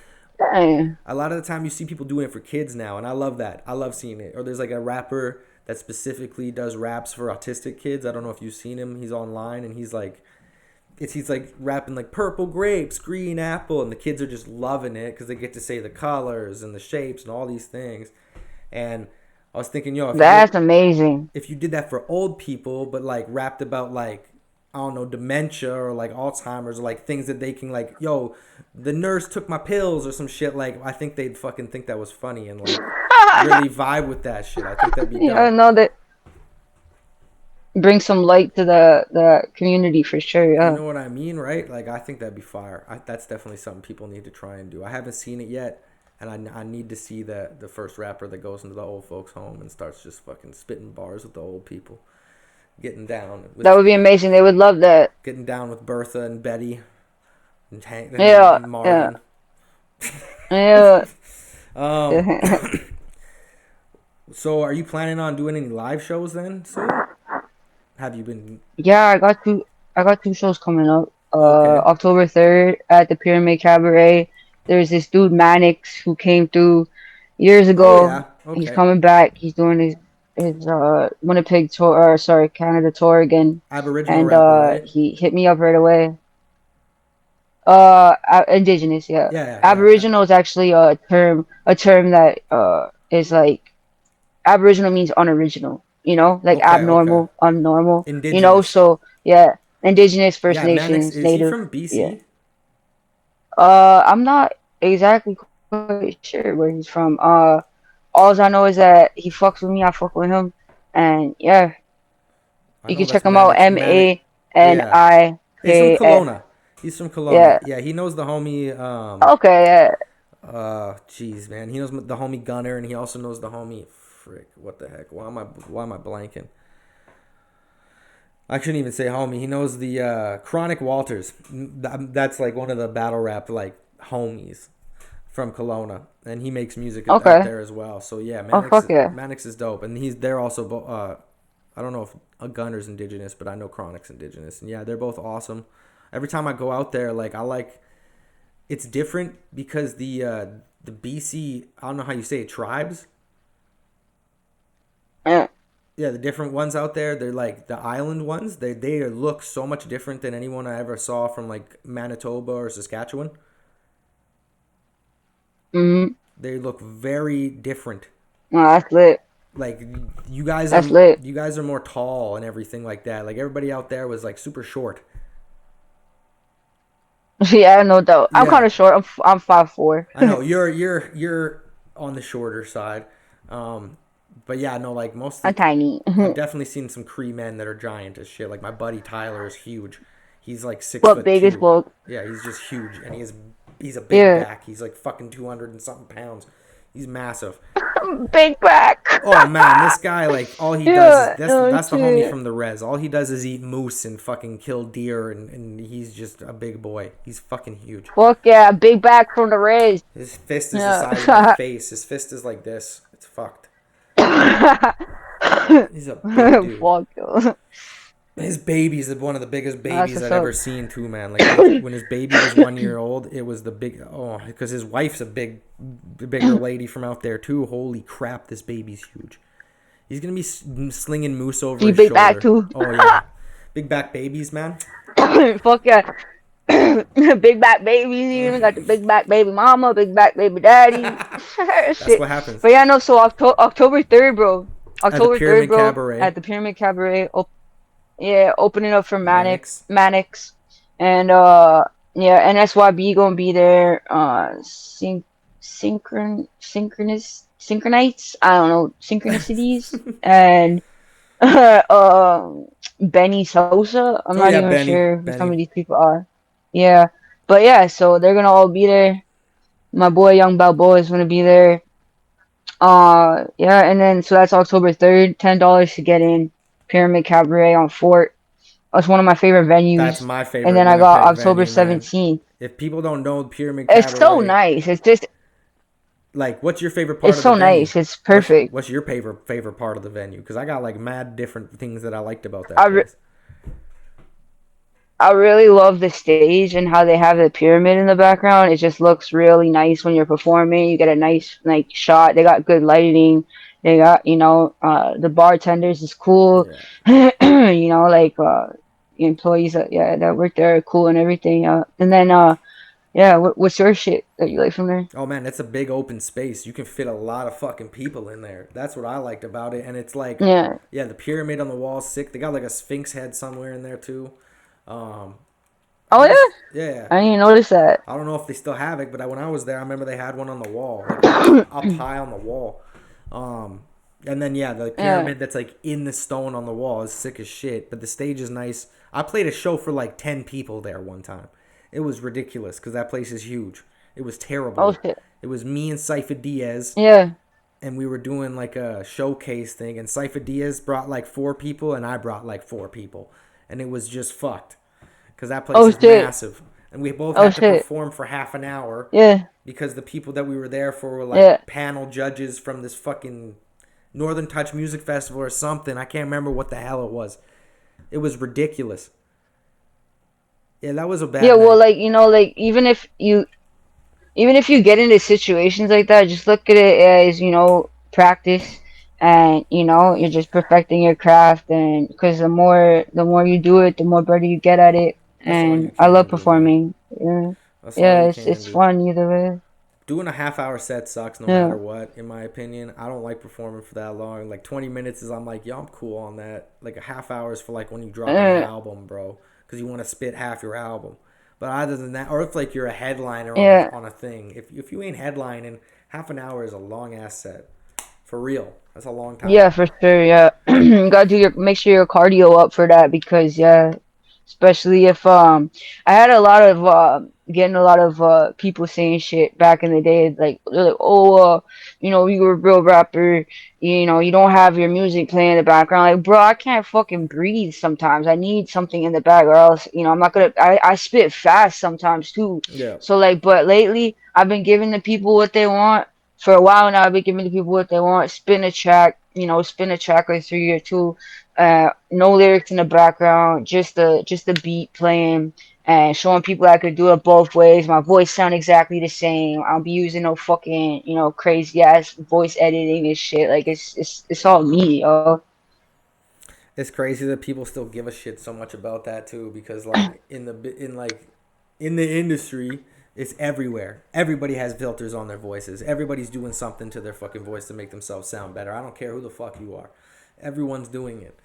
Yeah. a lot of the time you see people doing it for kids now, and I love that. I love seeing it. Or there's like a rapper that specifically does raps for autistic kids. I don't know if you've seen him. He's online and he's like rapping like purple grapes, green apple, and the kids are just loving it because they get to say the colors and the shapes and all these things. And I was thinking, yo, That's amazing. if you did that for old people, but like rapped about like, I don't know, dementia or like Alzheimer's or like things that they can like, yo, the nurse took my pills or some shit. Like, I think they'd fucking think that was funny and like really vibe with that shit. I think that'd be Yeah, I dope. know that brings some light to the community for sure. You Yeah. know what I mean, right? Like, I think that'd be fire. That's definitely something people need to try and do. I haven't seen it yet, and I need to see the first rapper that goes into the old folks' home and starts just fucking spitting bars with the old people, getting down That with would be amazing. They would love that. Bertha and Betty and Hank Yeah, and yeah, Marvin. yeah. Um, so are you planning on doing any live shows then soon? Have you been Yeah, I got two shows coming up. okay? October 3rd at the Pyramid Cabaret. There's this dude Mannix who came through years Oh ago. yeah, He's okay. coming back. He's doing his Winnipeg tour, or sorry, Canada tour again. Aboriginal And rapper, right? he hit me up right away. Indigenous, yeah. Yeah, yeah, yeah. Aboriginal is actually a term that is like Aboriginal means unoriginal, like Okay, okay. abnormal, unnormal, Indigenous. so yeah, Indigenous, First Yeah, Mannix, Nations, is he Native, from yeah. BC? I'm not exactly quite sure where he's from. All I know is that he fucks with me, I fuck with him, and yeah, I you know can that's check him out. Mannix. Mannix. Yeah. He's from Manik's. Kelowna. He's from Kelowna. Yeah. Yeah, he knows the homie. Okay. Yeah. Jeez, man, he knows the homie Gunner, and he also knows the homie. Frick, what the heck? Why am I blanking? I shouldn't even say homie. He knows the Chronic Walters. That's like one of the battle rap like homies from Kelowna, and he makes music out Okay. there as well. So yeah, Oh fuck yeah. Mannix is dope, and they're also I don't know if a Gunner's indigenous, but I know Chronic's indigenous, and yeah, they're both awesome. Every time I go out there, like it's different because the BC, I don't know how you say it, tribes. Yeah. Yeah, the different ones out there, they're like the island ones. They look so much different than anyone I ever saw from like Manitoba or Saskatchewan. Mhm. They look very different. No, that's lit. Like That's lit. you guys are more tall and everything like that. Like everybody out there was like super short. Yeah, no doubt. I'm kind Yeah, of short. I'm 5'4". I know you're on the shorter side. Um, but yeah, no, like most I'm of the, tiny. I've definitely seen some Cree men that are giant as shit. Like my buddy Tyler is huge. He's like six What foot biggest two. bulk? Yeah, he's just huge, and he's a big Yeah. back. He's like fucking 200 and something pounds. He's massive. Big back. Oh man, this guy like all he does is Yeah, no that's the homie shit. from the res. All he does is eat moose and fucking kill deer, and he's just a big boy. He's fucking huge. Fuck yeah, big back from the Rays. His fist is the Yeah. size of my face. His fist is like this. It's fucked. He's a big dude. Fuck you. His baby's one of the biggest That's babies what's I've up. ever seen too, man. Like when his baby was 1 year old, it was the big because his wife's a bigger lady from out there too. Holy crap, this baby's huge. He's gonna be slinging moose over his big shoulder. back too. Oh yeah, big back babies, man. Fuck yeah. Big back babies, you even got the big back baby mama, big back baby daddy. That's Shit. what happens But yeah, no, so October 3rd, bro. at the October 3rd, Pyramid bro, Cabaret. at the Pyramid Cabaret. Yeah, opening up for Mannix. Mannix. And yeah, NSYB gonna be there. Synchronites, I don't know, synchronicities. And Benny Sosa. I'm Oh not yeah, even Benny. sure who some Benny. of these people are. Yeah. But yeah, so they're gonna all be there. My boy Young Balboa is gonna be there. Yeah, and then so that's October 3rd, $10 to get in. Pyramid Cabaret on Fort. That's one of my favorite That's venues. my And favorite then I got Winnipeg October venue, man. 17th. If people don't know Pyramid It's so Cabaret, nice. It's just like, what's your favorite part it's of the so venue? nice. It's perfect. What's your favorite part of the venue? Because I got like mad different things that I liked about that I re place. I really love the stage and how they have the pyramid in the background. It just looks really nice when you're performing. You get a nice like shot. They got good lighting. They got, the bartenders is cool. Yeah. Like the employees that work there are cool and everything. And then yeah, what's your shit that you like from there? Oh man, it's a big open space. You can fit a lot of fucking people in there. That's what I liked about it. And it's like, Yeah. yeah, the pyramid on the wall is sick. They got like a sphinx head somewhere in there too. Um, Oh I just, yeah, yeah. I didn't notice that. I don't know if they still have it, but when I was there, I remember they had one on the wall, like up high on the wall. And then yeah, the Yeah. pyramid that's like in the stone on the wall is sick as shit. But the stage is nice. I played a show for like 10 people there one time. It was ridiculous because that place is huge. It was Oh terrible. shit. It was me and Cypher Diaz, Yeah. and we were doing like a showcase thing. And Cypher Diaz brought like 4 people, and I brought like 4 people, and it was just fucked because that place Oh is shit. massive. And we both Oh had to shit. perform for half an hour Yeah. because the people that we were there for were Yeah. like panel judges from this fucking Northern Touch Music Festival or something. I can't remember what the hell it was. It was ridiculous. Yeah, that was a Yeah. bad Well, night. like like even if you get into situations like that, just look at it as practice, and you're just perfecting your craft, and because the more you do it, the more better you get at it. That's all you And I love can do, man. performing. Yeah. That's all Yeah, you it's can do. fun either way. Doing a half-hour set sucks no Yeah. matter what, in my opinion. I don't like performing for that long. Like 20 minutes is I'm like, yo, I'm cool on that. Like a half hour is for like when you drop an Uh, album, bro, because you want to spit half your album. But other than that, or if like you're a headliner on yeah. a thing, if you ain't headlining, half an hour is a long ass set. For real, that's a long time. Yeah, for sure. Yeah, you gotta make sure your cardio up for that, because yeah, especially if I had a lot of getting a lot of people saying shit back in the day, like they're like, oh, you were a real rapper, you don't have your music playing in the background. Like, bro, I can't fucking breathe sometimes. I need something in the back, or else I'm not gonna. I spit fast sometimes too. Yeah, So like, but lately I've been giving the people what they want. For a while now, I've been giving the people what they want. Spin a track or three or two. No lyrics in the background, just the beat playing, and showing people I could do it both ways. My voice sound exactly the same. I'll be using no fucking crazy ass voice editing and shit. Like it's all me, yo. it's crazy that people still give a shit so much about that too, because like in the industry, it's everywhere. Everybody has filters on their voices. Everybody's doing something to their fucking voice to make themselves sound better. I don't care who the fuck you are. Everyone's doing it.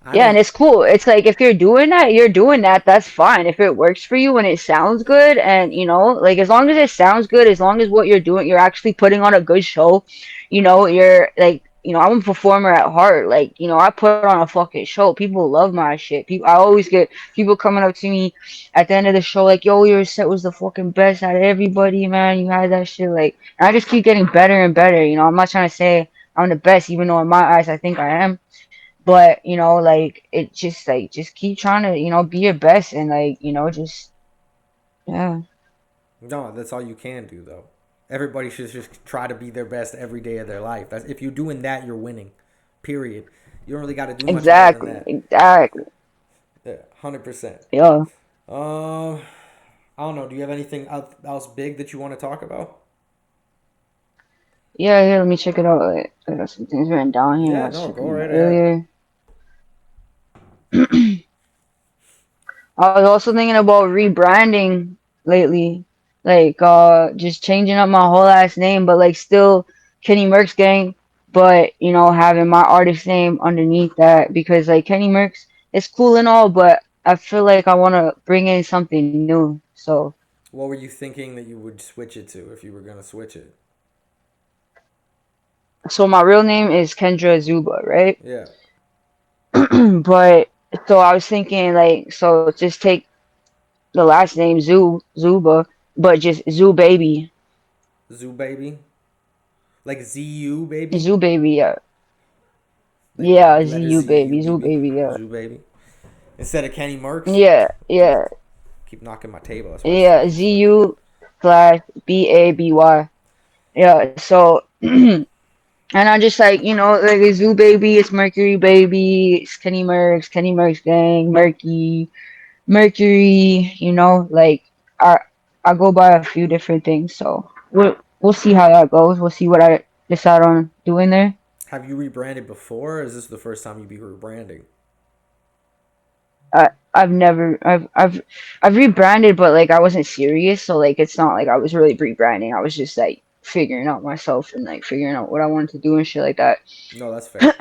I Yeah, and don't. it's cool. It's like if you're doing that, you're doing that. That's fine. If it works for you and it sounds good, and like as long as it sounds good, as long as what you're doing, you're actually putting on a good show. You're like I'm a performer at heart. Like, I put on a fucking show. People love my shit. I always get people coming up to me at the end of the show like, yo, your set was the fucking best out of everybody, man. You had that shit. Like, and I just keep getting better and better. I'm not trying to say I'm the best, even though in my eyes I think I am. But, like, it just, like, just keep trying to, be your best and, like, just, yeah. No, that's all you can do though. Everybody should just try to be their best every day of their life. That's if you're doing that, you're winning. Period. You don't really got to do much more than Exactly. that. Exactly. Yeah, 100%. Yeah. Um, I don't know. Do you have anything else big that you want to talk about? Yeah, here, let me check it out. Like, I got some things written down here. I Yeah, was no, go checking right ahead. earlier. I was also thinking about rebranding lately. Like, just changing up my whole last name, but like still Kenny Murkz gang, but having my artist name underneath that because like Kenny Murkz is cool and all, but I feel like I wanna bring in something new. What were you thinking that you would switch it to if you were gonna switch it? So my real name is Kendra Zuba, right? Yeah, But so I was thinking like so just take the last name Zuba, but just Zoo Baby. Zoo baby, like ZU baby, Zoo Baby, yeah. like the Yeah, letter ZU Z U baby, B Zoo B. baby, yeah. Zoo baby. Instead of Kenny Murkz. Yeah, Keep yeah, keep knocking my table. That's why it's yeah, fucking slow. ZU/BABY. Yeah, so and I'm just like a Zoo baby, it's Mercury baby, it's Kenny Murkz gang, Mercury, like I I go by a few different things, so we'll see how that goes. We'll see what I decide on doing there. Have you rebranded before, or is this the first time you be rebranding? I've never I've rebranded, but like I wasn't serious, so like it's not like I was really rebranding. I was just like figuring out myself and like figuring out what I wanted to do and shit like that. No, that's fair.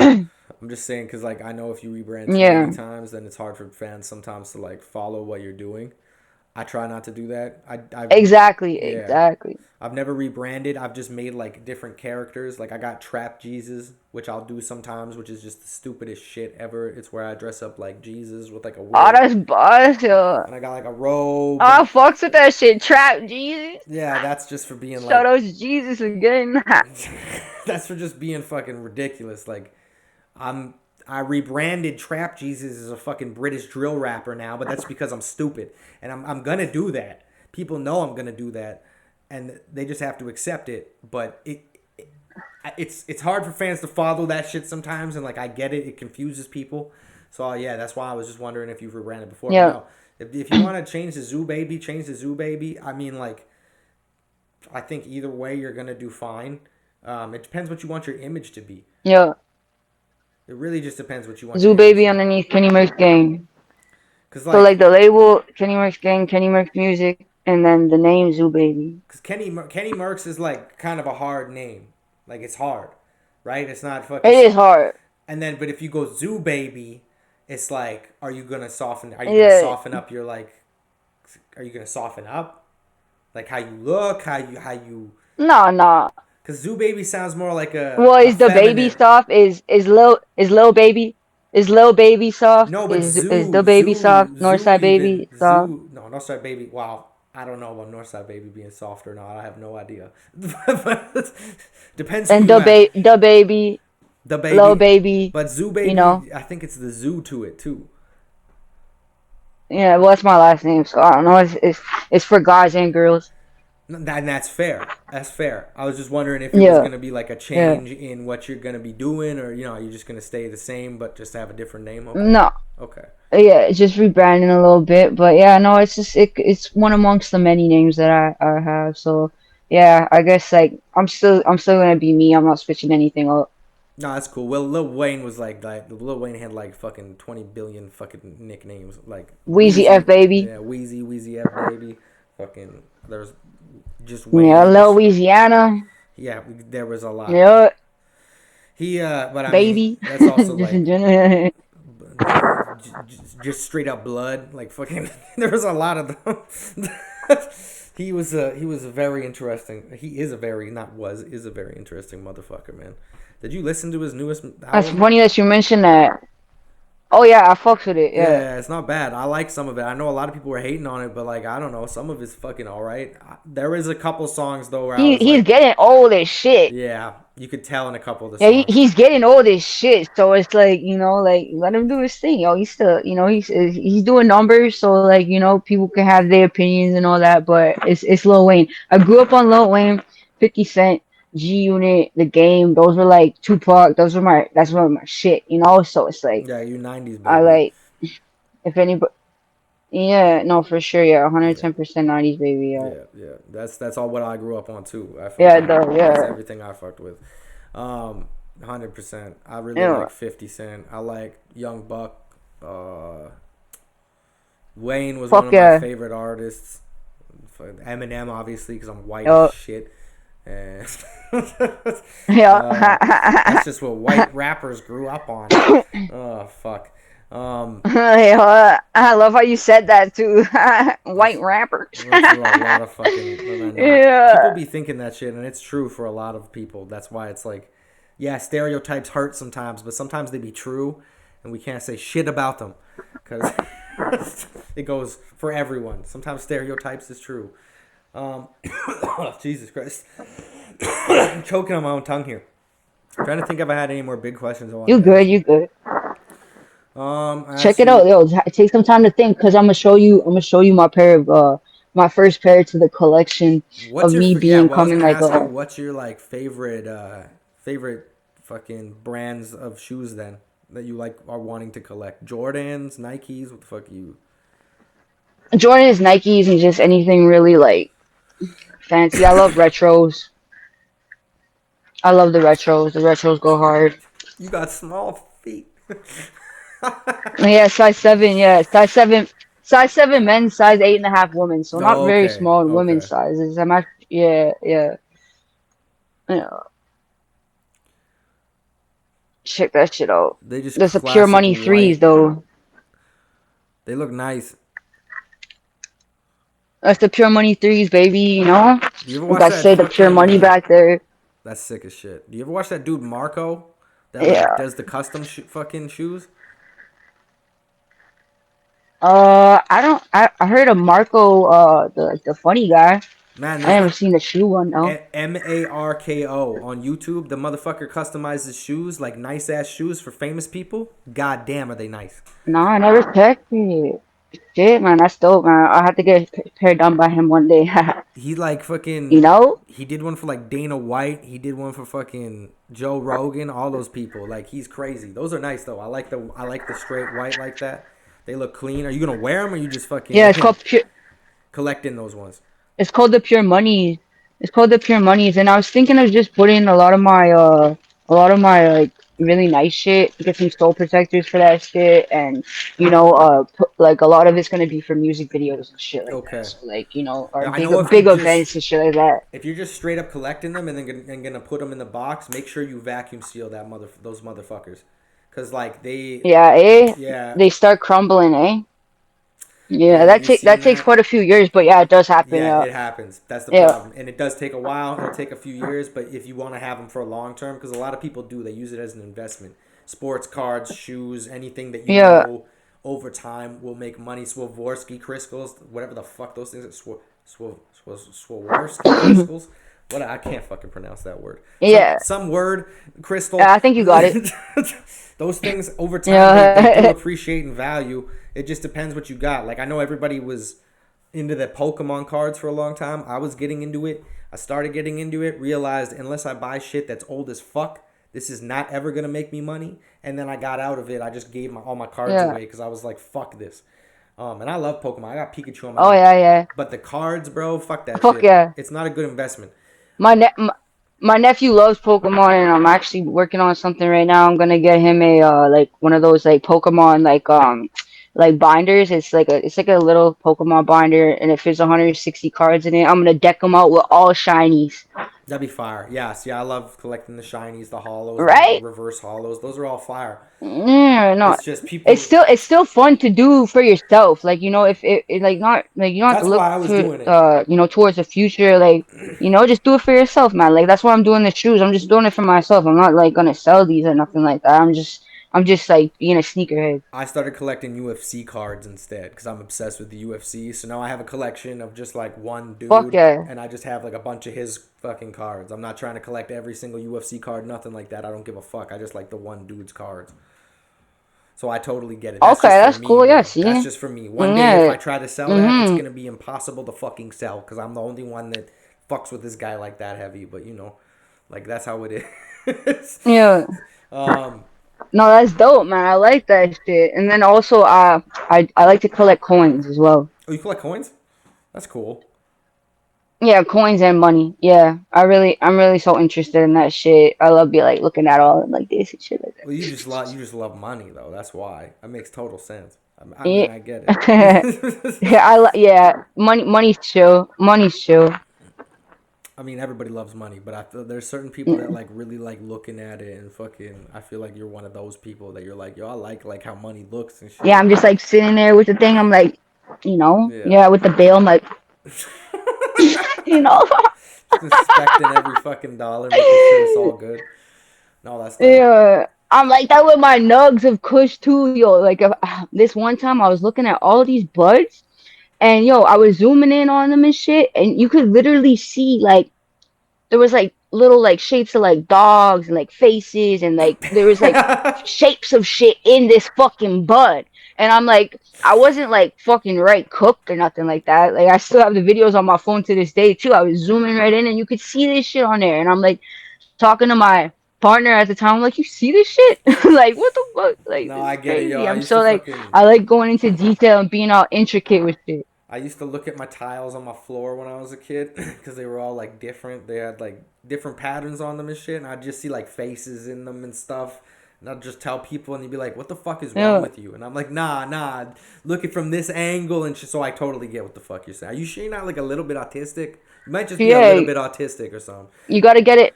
I'm just saying because like I know if you rebrand too many Yeah, times, then it's hard for fans sometimes to like follow what you're doing. I try not to do that. exactly, Yeah, exactly. I've never rebranded. I've just made like different characters. Like I got Trap Jesus, which I'll do sometimes, which is just the stupidest shit ever. It's where I dress up like Jesus with like a Oh, wig, that's boss, yo. and I got like a robe, Oh, and I fucks with that shit. Trap Jesus. yeah, that's just for being Shout like, out to Jesus again. that's for just being fucking ridiculous. Like I'm I rebranded Trap Jesus as a fucking British drill rapper now, but that's because I'm stupid. And I'm gonna do that. People know I'm gonna do that. And they just have to accept it. But it's hard for fans to follow that shit sometimes, and like I get it, it confuses people. So yeah, that's why I was just wondering if you've rebranded before. But Yeah, no. If you want to change the Zoo Baby, change the Zoo Baby. I mean, like, I think either way you're gonna do fine. It depends what you want your image to be. yeah. It really just depends what you want your Zoo image baby to be. underneath Kenny Murk's gang. Cause So like like, the label Kenny Murk's gang, Kenny Murk's music, and then the name Zoo baby. cause Kenny Murkz is like kind of a hard name. Like it's hard, right? It's not fucking. It is hard. And then, but if you go Zoo Baby, it's like, are you gonna soften? Are you gonna Yeah. soften up your like? Are you gonna soften up, like how you look, how you? No, no. Cause Zoo Baby sounds more like Well, a is the baby feminine. soft? Is Lil Baby soft? No, but Is the baby soft? Northside Even baby soft? No, Northside Baby. Wow, I don't know about Northside Baby being soft or not. I have no idea. Depends who And you ask. the baby, The Lil baby, Baby. but Zoo You know. Baby. I think it's the zoo to it too. Yeah. Well, that's my last name, so I don't know. It's for guys and girls. And that's fair. That's fair. I was just wondering if it was Yeah. gonna be like a Yeah. change in what you're gonna be doing, or you're just gonna stay the same but just have a different name. Okay. No. Okay. Yeah, it's just rebranding a little bit, but yeah, no, it's just it's one amongst the many names that I have. So yeah, I guess like I'm still gonna be me. I'm not switching anything up. No, that's cool. Well, Lil Wayne was like Lil Wayne had like fucking 20 billion fucking nicknames like Wheezy F baby. yeah, Wheezy F baby, fucking there's just Yeah, Wayne, Lil just Louisiana. yeah, there was a lot. Yeah, But I mean baby. that's also Just in like general. just straight up blood, like fucking. There was a lot of them. He was a very interesting. He is a very not was is a very interesting motherfucker, man. Did you listen to his newest That's album? funny that you mentioned that. Oh yeah, I fucks with it. Yeah. Yeah, it's not bad. I like some of it. I know a lot of people were hating on it, but like I don't know, some of it's fucking all right. There is a couple songs though where I was He's like, getting old as shit. yeah, you could tell in a couple of the Yeah, songs. he's getting old as shit. So it's like, like let him do his thing. Yo, he's still, he's doing numbers. So like, people can have their opinions and all that. But it's Lil Wayne. I grew up on Lil Wayne, 50 Cent, G Unit, The Game. Those were like Tupac. That's one of my shit. So it's like Yeah, you '90s I baby. like if anybody. Yeah, no, for sure. Yeah, Yeah. 110% 90s baby. Yeah, Yeah. That's all what I grew up on too. I yeah, fucking though. that's Yeah, everything I fucked with. 100%. I really yeah. like 50 Cent. I like Young Buck. Uh, Wayne was one Fuck of my yeah. favorite artists. Eminem, obviously, because I'm white as Yo, shit. And uh, that's yeah. just what white rappers grew up on. Oh fuck. Um, Yeah, I love how you said that too. that's White rappers. went through a lot of fucking. Not people Yeah. be thinking that shit, and it's true for a lot of people. That's why it's like, yeah, stereotypes hurt sometimes, but sometimes they be true, and we can't say shit about them because it goes for everyone. Sometimes stereotypes is true. Jesus Christ, I'm choking on my own tongue here. I'm trying to think if I had any more big questions I wanted You to good, ask you. you good. I Check asked it out, you yo. Take some time to think, cause I'm gonna show you my first pair to the collection what's of your me yeah. being Well, I was coming gonna like ask you a. what's your like favorite fucking brands of shoes then that you like are wanting to collect. Jordans, Nikes. What the fuck you? Jordans, Nikes, and just anything really like fancy. I love retros. I love the retros. The retros go hard. You got small feet. Yeah, size seven. Yeah, size seven. Size seven men, size 8.5 women. So not Oh, very okay, small in women's okay. sizes. Yeah, yeah. Yeah. Check that shit out. They just There's a pure classic money threes white. though. They look nice. That's the pure money threes, baby. Do you ever Like watch I that said, the pure fucking? money back there. That's sick as shit. Do you ever watch that dude Marco? That like Yeah. does the custom fucking shoes. I don't. I heard of Marco. The funny guy. Man, I there's never this seen the shoe one though. Marko on YouTube. The motherfucker customizes shoes, like nice ass shoes for famous people. God damn, are they nice? Nah, I never checked it. Shit, man, that's dope, man. I'll have to get a pair done by him one day. He like you fucking. know? He did one for like Dana White. He did one for fucking Joe Rogan. All those people. Like he's crazy. Those are nice though. I like the straight white like that. They look clean. Are you gonna wear them or are you just Yeah, it's fucking called pure. collecting those ones? It's called the pure money. It's called the pure monies, and I was thinking of just putting a lot of my like really nice shit. Get some soul protectors for that shit, and like a lot of it's gonna be for music videos and shit like that. Okay. So like or Yeah, I big know if you big just events and shit like that. if you're just straight up collecting them and then gonna put them in the box, make sure you vacuum seal those motherfuckers, cause like they Yeah, yeah they start crumbling, eh? yeah Yeah, you that seen takes that. quite a few years, but yeah, it does happen. Yeah, Yeah, it happens. That's the yeah, problem, and it does take a while. It'll take a few years, but if you want to have them for a long term, because a lot of people do, they use it as an investment. Sports cards, shoes, anything that yeah. over time will make money. Swarovski crystals, whatever the fuck those things are. Swarovski crystals. What I can't fucking pronounce that word. Some Yeah, some word crystal. I think you got it. Those things over time they do Yeah, appreciate in value. It just depends what you got. Like I know everybody was into the Pokemon cards for a long time. I was getting into it. I started getting into it, realized unless I buy shit that's old as fuck, this is not ever gonna make me money. And then I got out of it. I just gave all my cards yeah. away because I was like, fuck this. And I love Pokemon. I got Pikachu on my Oh neck. yeah, yeah. But the cards, bro, fuck that Fuck shit. yeah. It's not a good investment. My ne my, my nephew loves Pokemon, and I'm actually working on something right now. I'm gonna get him a like one of those like Pokemon like binders. It's like a little Pokemon binder, and it fits 160 cards in it. I'm gonna deck them out with all shinies. That'd be fire. Yeah, see, I love collecting the shinies, the hollows, the right? reverse hollows. Those are all fire. Yeah, no, It's just people. it's still fun to do for yourself. Like, if it like not like you don't have to That's look why I was to doing it. towards the future. Like, just do it for yourself, man. Like that's why I'm doing the shoes. I'm just doing it for myself. I'm not like gonna sell these or nothing like that. I'm just like being a sneakerhead. I started collecting UFC cards instead because I'm obsessed with the UFC. So now I have a collection of just like one Fuck dude, yeah. and I just have like a bunch of his fucking cards. I'm not trying to collect every single UFC card, nothing like that. I don't give a fuck. I just like the one dude's cards. So I totally get it. That's Okay, just for that's me, cool. Yeah, bro. That's see. just for me. One day, if Yeah. I try to sell that, it's Mhm. gonna be impossible to fucking sell because I'm the only one that fucks with this guy like that heavy. But like that's how it is. Yeah. um, No, that's dope, man. I like that shit. And then also, I like to collect coins as well. oh, you collect coins? That's cool. Yeah, coins and money. Yeah, I'm really so interested in that shit. I love be like looking at all like this and shit like Well, you just love money though. That's why. That makes total sense. I mean, that. I get Yeah, it. yeah, money's chill. Money's chill. I mean, everybody loves money, but I feel there's certain people that like really like looking at it and fucking. I feel like you're one of those people that you're like, yo, I like how money looks and Yeah, shit. I'm just like sitting there with the thing. I'm like, Yeah. yeah, with the bill. I'm like, you know, Just inspecting every fucking dollar, making sure it's all good. No, that's dope. yeah. I'm like that with my nugs of Kush too, yo. Like this one time, I was looking at all these buds, and yo, I was zooming in on them and shit, and you could literally see like there was like little like shapes of like dogs and like faces and like there was like shapes of shit in this fucking bud. And I'm like, I wasn't like fucking right cooked or nothing like that. Like I still have the videos on my phone to this day too. I was zooming right in and you could see this shit on there. And I'm like talking to my partner at the time, I'm like, you see this shit? Like what the fuck? Like No, this I is get it, yo. crazy. I'm so like I like going into detail and being all intricate with shit. I used to look at my tiles on my floor when I was a kid because they were all like different. They had like different patterns on them and shit, and I'd just see like faces in them and stuff. And I'd just tell people, and they'd be like, "What the fuck is wrong Yeah. with you?" And I'm like, "Nah, look it from this angle." And so I totally get what the fuck you're saying. Are you sure you're not like a little bit autistic? You might just be a little Yeah, bit autistic or something. you gotta get it.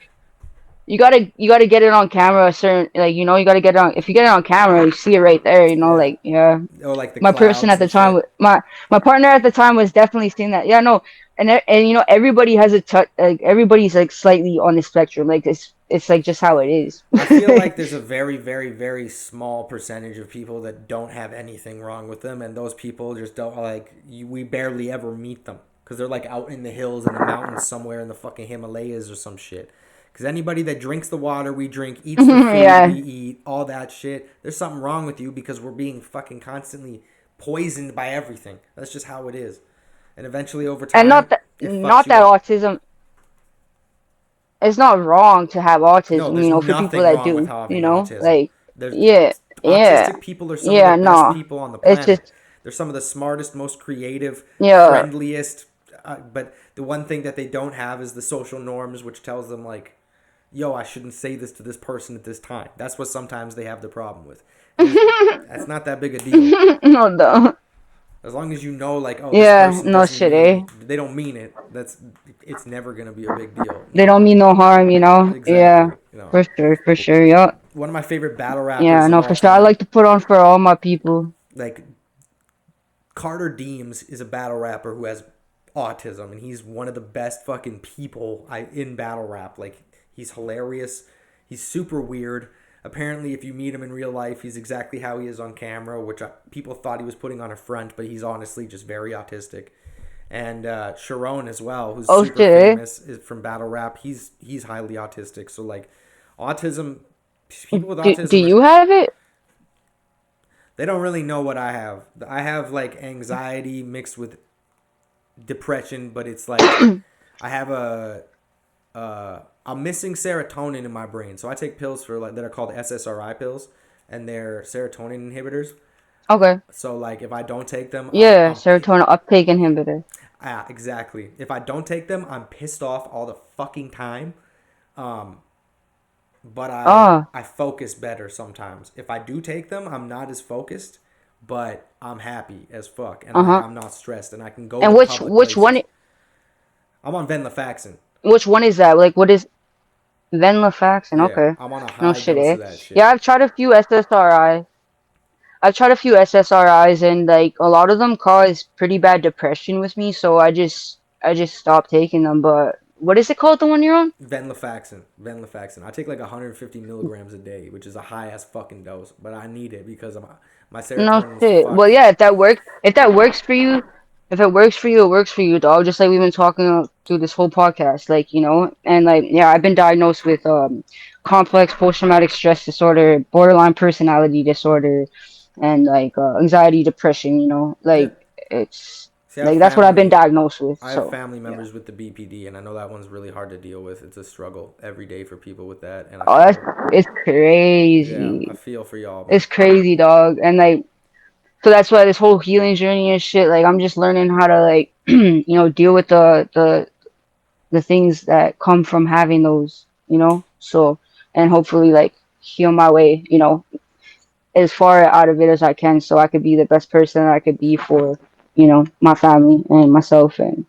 You gotta get it on camera. A certain like you gotta get it on. If you get it on camera, you see it right there. Yeah, Like yeah. or like the My person clouds at the and time, shit. my partner at the time was definitely seeing that. Yeah, no, and everybody has a touch. Like everybody's like slightly on the spectrum. Like it's like just how it is. I feel like there's a very, very, very small percentage of people that don't have anything wrong with them, and those people just don't like. We barely ever meet them because they're like out in the hills and the mountains somewhere in the fucking Himalayas or some shit. Because anybody that drinks the water we drink, eats the food we Yeah, eat, all that shit, there's something wrong with you because we're being fucking constantly poisoned by everything. That's just how it is, and eventually over and time, it fucks not you that up. autism. It's not wrong to have No, autism. there's For people nothing that wrong with do. having autism. Like There's yeah, yeah, autistic people are some of the yeah. best No, people on the it's planet. just They're some of the smartest, most creative, yeah. friendliest. But the one thing that they don't have is the social norms, which tells them like, "Yo, I shouldn't say this to this person at this time." That's what sometimes they have the problem with, and that's not that big a deal. No, no. As long as you know, like, oh, this Yeah, person no doesn't shit, eh? mean they don't mean it. It's never gonna be a big deal. They don't mean no harm. Yeah, Exactly. for sure, yeah. One of my favorite battle Yeah, rappers of no, all for sure. I time, like to put on for all my people. like Carter Deems, is a battle rapper who has autism, and he's one of the best fucking people in battle rap. Like, he's hilarious. He's super weird. Apparently, if you meet him in real life, he's exactly how he is on camera, which people thought he was putting on a front, but he's honestly just very autistic. And Sharon as well, who's Oh super shit, eh? famous from battle rap. He's highly autistic. So like, autism, people with Do autism are, you have it? they don't really know what I have. I have like anxiety mixed with depression, but it's like I have I'm missing serotonin in my brain. So I take pills for like that are called SSRI pills, and they're serotonin inhibitors. Okay. So like if I don't take them, Yeah, serotonin uptake inhibitor. exactly. If I don't take them, I'm pissed off all the fucking time. Um, but Ah, I focus better sometimes. If I do take them, I'm not as focused, but I'm happy as fuck, and like uh-huh. I'm not stressed, and I can go to And public which one? places. I'm on venlafaxine. Which one is that? Like, what is venlafaxine? Yeah, Okay. I'm on a No high shit, dose eh? of that Yeah, shit. I've tried a few SSRIs. I've tried a few SSRIs, and like a lot of them cause pretty bad depression with me, so I just stopped taking them. But what is it called, the one you're on? Venlafaxine. I take like 150 milligrams a day, which is a high ass fucking dose, but I need it because my No serotonin's shit. Well, fucked. yeah, if that works for you, if it works for you, it works for you, dog. Just like we've been talking through this whole podcast, like, and like, yeah, I've been diagnosed with complex post-traumatic stress disorder, borderline personality disorder, and like anxiety, depression. Yeah. Like it's See, like that's what I've been diagnosed with. I have So family yeah. members with the BPD, and I know that one's really hard to deal with. It's a struggle every day for people with that, and I Oh, that's feel, it's yeah, I crazy. feel for y'all, man. It's crazy, dog. And like, so that's why this whole healing journey and shit. Like, I'm just learning how to like, deal with the things that come from having those. So, and hopefully like heal my way. As far out of it as I can, so I could be the best person I could be for, my family and myself and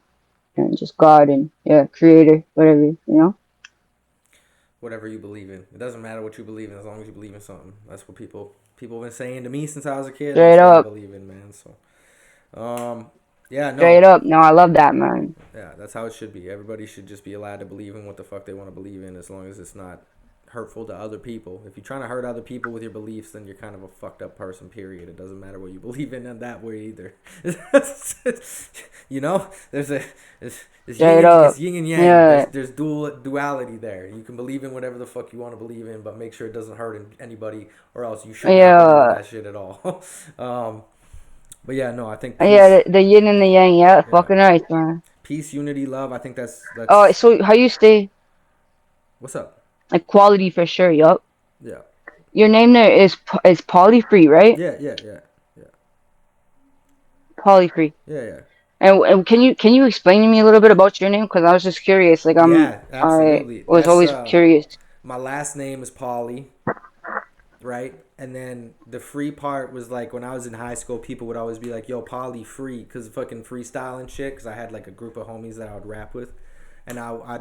just God and yeah, Creator, whatever. Whatever you believe in, it doesn't matter what you believe in as long as you believe in something. That's what people have been saying to me since I was a kid, and Straight that's what I up, believe in, man. So, um, yeah, straight no, up. No, I love that, man. yeah, that's how it should be. Everybody should just be allowed to believe in what the fuck they want to believe in, as long as it's not hurtful to other people. If you're trying to hurt other people with your beliefs, then you're kind of a fucked up person. Period. It doesn't matter what you believe in that way either. You know, there's Straight it's up. yin and yang. There's Yeah. there's duality there. You can believe in whatever the fuck you want to believe in, but make sure it doesn't hurt anybody, or else you should not believe in Yeah. that shit at all. um, but yeah, no, I think Yeah, peace. the yin and the yang. Yeah, Yeah, fucking right, man. peace, unity, love. I think Oh, that's so how you stay what's up. like quality for sure? Yup. Yeah, Your name there is Pollyfree, right? yeah, Pollyfree. yeah. And can you explain to me a little bit about your name? Because I was just curious. Like Yeah, I absolutely. was That's always curious. my last name is Polly, right? And then the free part was like when I was in high school, people would always be like, "Yo, Polly free," because fucking freestyle and shit. Because I had like a group of homies that I would rap with, and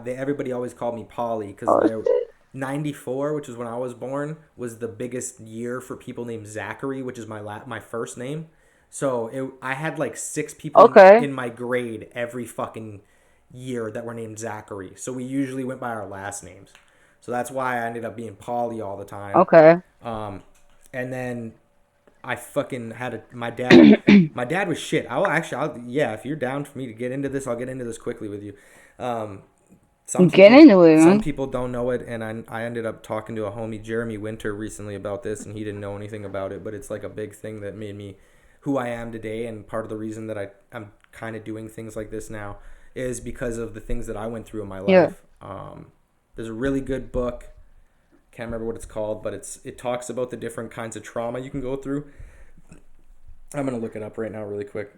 everybody always called me Polly because Oh they're shit. 94, which is when I was born, was the biggest year for people named Zachary, which is my first name. So I had like six people Okay. in my grade every fucking year that were named Zachary. So we usually went by our last names. So that's why I ended up being Polly all the time. Okay. Um, and then I fucking had my dad. My dad was shit. Yeah. If you're down for me to get into this, I'll get into this quickly with you. Um, Get into it, some man. people don't know it, and I ended up talking to a homie, Jeremy Winter, recently about this, and he didn't know anything about it, but it's like a big thing that made me who I am today, and part of the reason that I'm kind of doing things like this now is because of the things that I went through in my Yeah. life. There's a really good book, can't remember what it's called, but it talks about the different kinds of trauma you can go through. I'm gonna look it up right now really quick,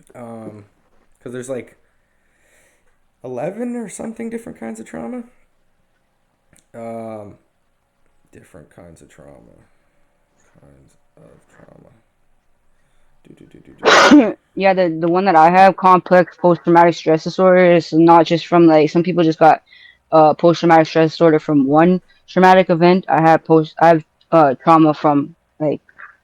because there's like 11 or something different kinds of trauma. Um, different kinds of trauma. Kinds of trauma. Do, do, do, do, do. Yeah, the one that I have, complex post traumatic stress disorder, is not just from like some people just got post traumatic stress disorder from one traumatic event. I have trauma from like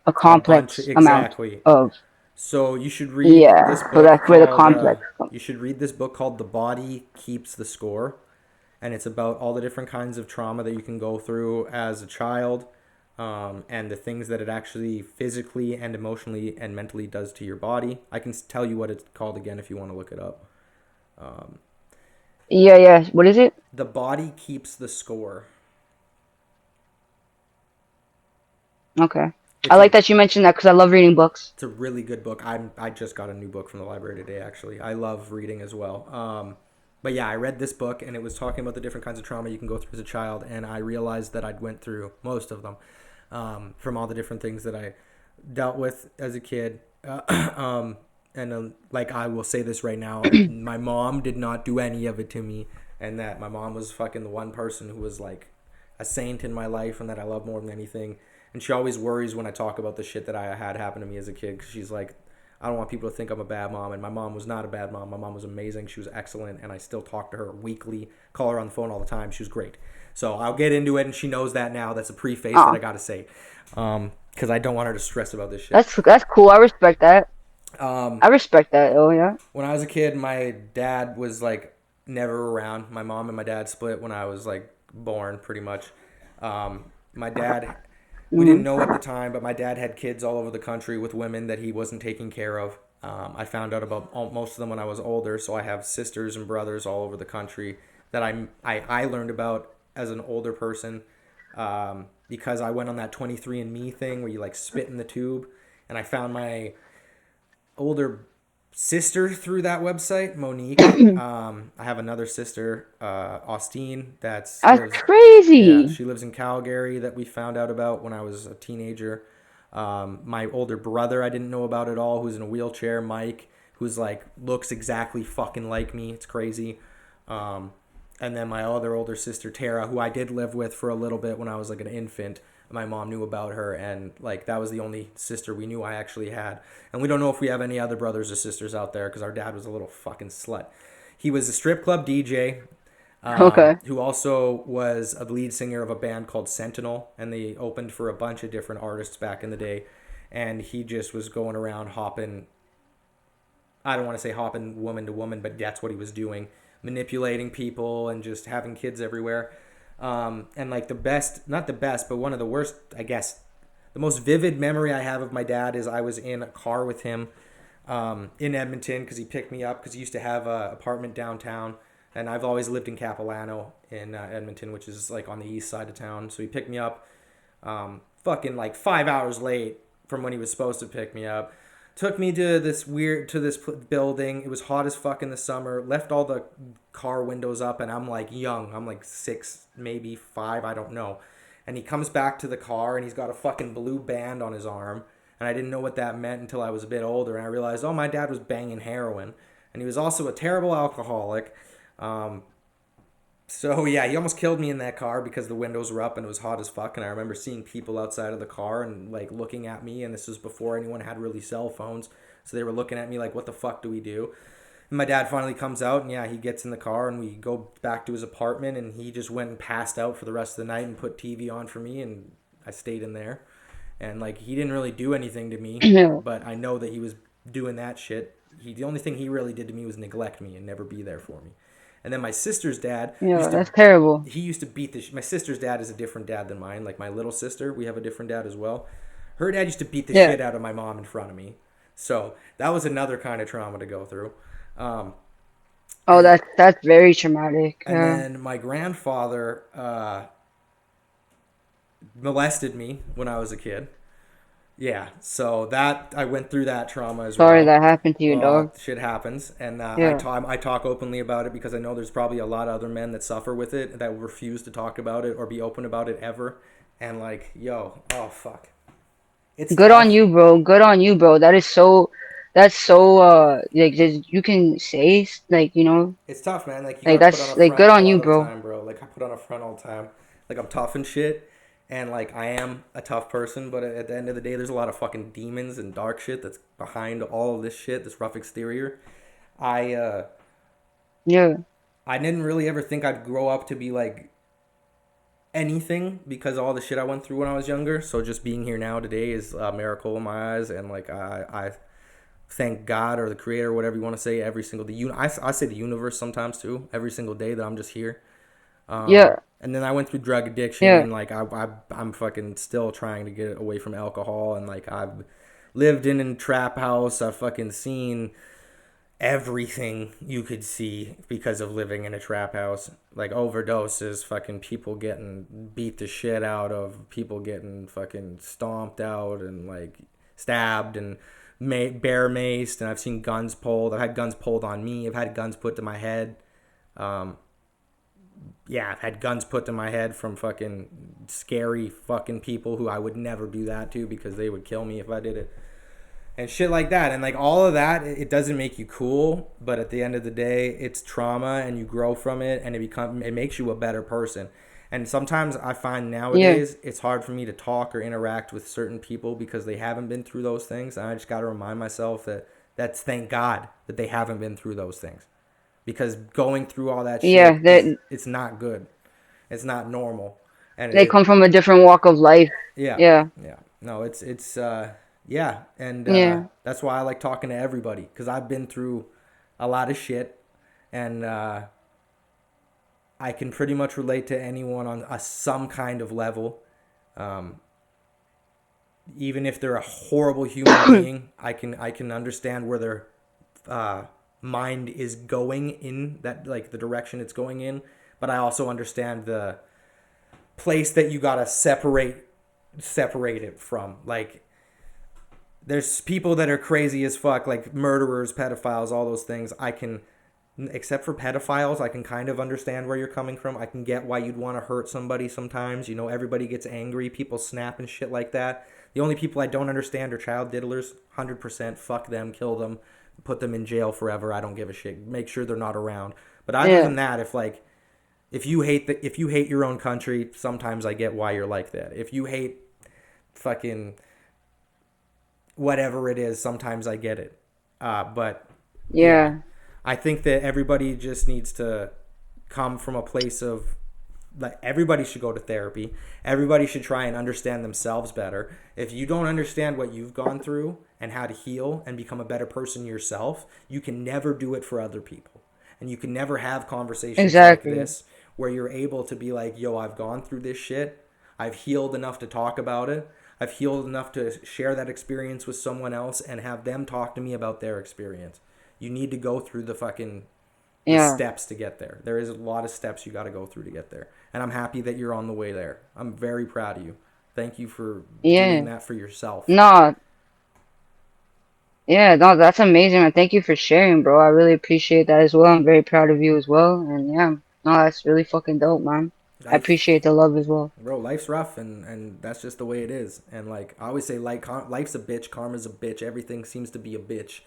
a A bunch, complex amount exactly. of So you should read yeah. this So book that's where the called. complex comes. You should read this book called "The Body Keeps the Score," and it's about all the different kinds of trauma that you can go through as a child, and the things that it actually physically and emotionally and mentally does to your body. I can tell you what it's called again if you want to look it up. Yeah, yeah. What is it? The Body Keeps the Score. Okay. I It's a like that you mentioned that because I love reading books. it's a really good book. I just got a new book from the library today. Actually, I love reading as well. But yeah, I read this book and it was talking about the different kinds of trauma you can go through as a child, and I realized that I'd went through most of them, from all the different things that I dealt with as a kid. Like I will say this right now, my mom did not do any of it to me, and that my mom was fucking the one person who was like a saint in my life and that I love more than anything. And she always worries when I talk about the shit that I had happen to me as a kid, 'cause she's like, I don't want people to think I'm a bad mom. And my mom was not a bad mom. My mom was amazing. She was excellent, and I still talk to her weekly, call her on the phone all the time. She was great. So I'll get into it, and she knows that now. That's a preface that Oh, I got to say, because I don't want her to stress about this shit. that's cool. I respect that. Um, I respect that. Oh yeah. when I was a kid, my dad was like never around. My mom and my dad split when I was like born, pretty much. My dad, we didn't Mm. know at the time, but my dad had kids all over the country with women that he wasn't taking care of. I found out about most of them when I was older, so I have sisters and brothers all over the country that I learned about as an older person, because I went on that 23andMe thing where you like spit in the tube, and I found my older sister through that website, Monique. I have another sister, Austine, that's That's lives. Yeah, crazy. she lives in Calgary that we found out about when I was a teenager. My older brother, I didn't know about at all, who's in a wheelchair, Mike, who's like looks exactly fucking like me. It's crazy. Um, and then my other older sister, Tara, who I did live with for a little bit when I was like an infant. My mom knew about her, and like that was the only sister we knew I actually had. And we don't know if we have any other brothers or sisters out there because our dad was a little fucking slut. He was a strip club DJ, Okay. who also was a lead singer of a band called Sentinel, and they opened for a bunch of different artists back in the day. And he just was going around hopping. I don't want to say hopping woman to woman, but that's what he was doing, manipulating people and just having kids everywhere. And like the best, not the best, but one of the worst, I guess, the most vivid memory I have of my dad is I was in a car with him, in Edmonton, because he picked me up because he used to have an apartment downtown, and I've always lived in Capilano in Edmonton, which is like on the east side of town. So he picked me up, fucking like 5 hours late from when he was supposed to pick me up. Took me to this building. It was hot as fuck in the summer. Left all the car windows up, and I'm like young. I'm like 6, maybe 5, I don't know. And he comes back to the car, and he's got a fucking blue band on his arm. And I didn't know what that meant until I was a bit older, and I realized, oh, my dad was banging heroin, and he was also a terrible alcoholic. Um, so yeah, he almost killed me in that car because the windows were up and it was hot as fuck. And I remember seeing people outside of the car and like looking at me. And this was before anyone had really cell phones, so they were looking at me like, "What the fuck do we do?" And my dad finally comes out, and yeah, he gets in the car and we go back to his apartment. And he just went and passed out for the rest of the night and put TV on for me, and I stayed in there. And like he didn't really do anything to me, Yeah. but I know that he was doing that shit. The only thing he really did to me was neglect me and never be there for me. And then my sister's dad Yeah. used to That's terrible. he used to beat my sister's dad is a different dad than mine. Like my little sister, we have a different dad as well. Her dad used to beat the Yeah. shit out of my mom in front of me. So that was another kind of trauma to go through. Um, Oh, and that's very traumatic. and Yeah. then my grandfather molested me when I was a kid. Yeah, so that I went through that trauma as Sorry well. that happened to you, dog. Shit happens, and Yeah. I talk openly about it because I know there's probably a lot of other men that suffer with it that refuse to talk about it or be open about it ever. And like, yo, oh fuck, it's Good on tough. you, bro. Good on you, bro. That's so like just you can say like It's tough, man. Like you like gotta put on a that's like good front a on you, lot of the bro. time, bro. Like I put on a front all the time. Like I'm tough and shit, and like I am a tough person. But at the end of the day, there's a lot of fucking demons and dark shit that's behind all of this shit. This rough exterior. I uh, Yeah. I didn't really ever think I'd grow up to be like anything because of all the shit I went through when I was younger. So just being here now today is a miracle in my eyes, and like I thank God or the Creator, whatever you want to say, every single day. I say the universe sometimes too. Every single day that I'm just here. Yeah. And then I went through drug addiction, Yeah. and like I'm fucking still trying to get away from alcohol, and like I've lived in a trap house. I've fucking seen everything you could see because of living in a trap house, like overdoses, fucking people getting beat the shit out of, people getting fucking stomped out and like stabbed and bear maced, and I've seen guns pulled. I've had guns pulled on me. I've had guns put to my head. Um, yeah, I've had guns put to my head from fucking scary fucking people who I would never do that to because they would kill me if I did it. And shit like that. And like all of that, it doesn't make you cool, but at the end of the day, it's trauma and you grow from it, and it makes you a better person. And sometimes I find Yeah. nowadays it's hard for me to talk or interact with certain people because they haven't been through those things. And I just got to remind myself that That's thank God that they haven't been through those things, because going through all that Yeah, shit is they it's not good. It's not normal, and they come from a different walk of life. yeah, Yeah, yeah. No, it's yeah, and yeah, that's why I like talking to everybody, because I've been through a lot of shit, and I can pretty much relate to anyone on some kind of level. Um, Even if they're a horrible human being, I can understand where their uh, mind is going in, that like the direction it's going in. But I also understand the place that you gotta separate it from. Like, there's people that are crazy as fuck, like murderers, pedophiles, all those things. I can, except for pedophiles, I can kind of understand where you're coming from. I can get why you'd want to hurt somebody sometimes. You know, everybody gets angry, people snap and shit like that. The only people I don't understand are child diddlers. 100%, fuck them, kill them, put them in jail forever. I don't give a shit. Make sure they're not around. But other yeah, than that, if you hate your own country, sometimes I get why you're like that. If you hate fucking whatever it is, sometimes I get it. But yeah, yeah, I think that everybody just needs to come from a place of, like, everybody should go to therapy. Everybody should try and understand themselves better. If you don't understand what you've gone through and how to heal and become a better person yourself, you can never do it for other people. And you can never have conversations like exactly. this where you're able to be like, yo, I've gone through this shit. I've healed enough to talk about it. I've healed enough to share that experience with someone else and have them talk to me about their experience. You need to go through the Yeah, steps to get there. There is a lot of steps you got to go through to get there. And I'm happy that you're on the way there. I'm very proud of you. Thank you for doing yeah. that for yourself. No, yeah, no, that's amazing, man. Thank you for sharing, bro. I really appreciate that as well. I'm very proud of you as well. And yeah, no, that's really fucking dope, man. I Life, appreciate the love as well. bro, life's rough, and that's just the way it is. And like I always say, like, life's a bitch, karma's a bitch, everything seems to be a bitch.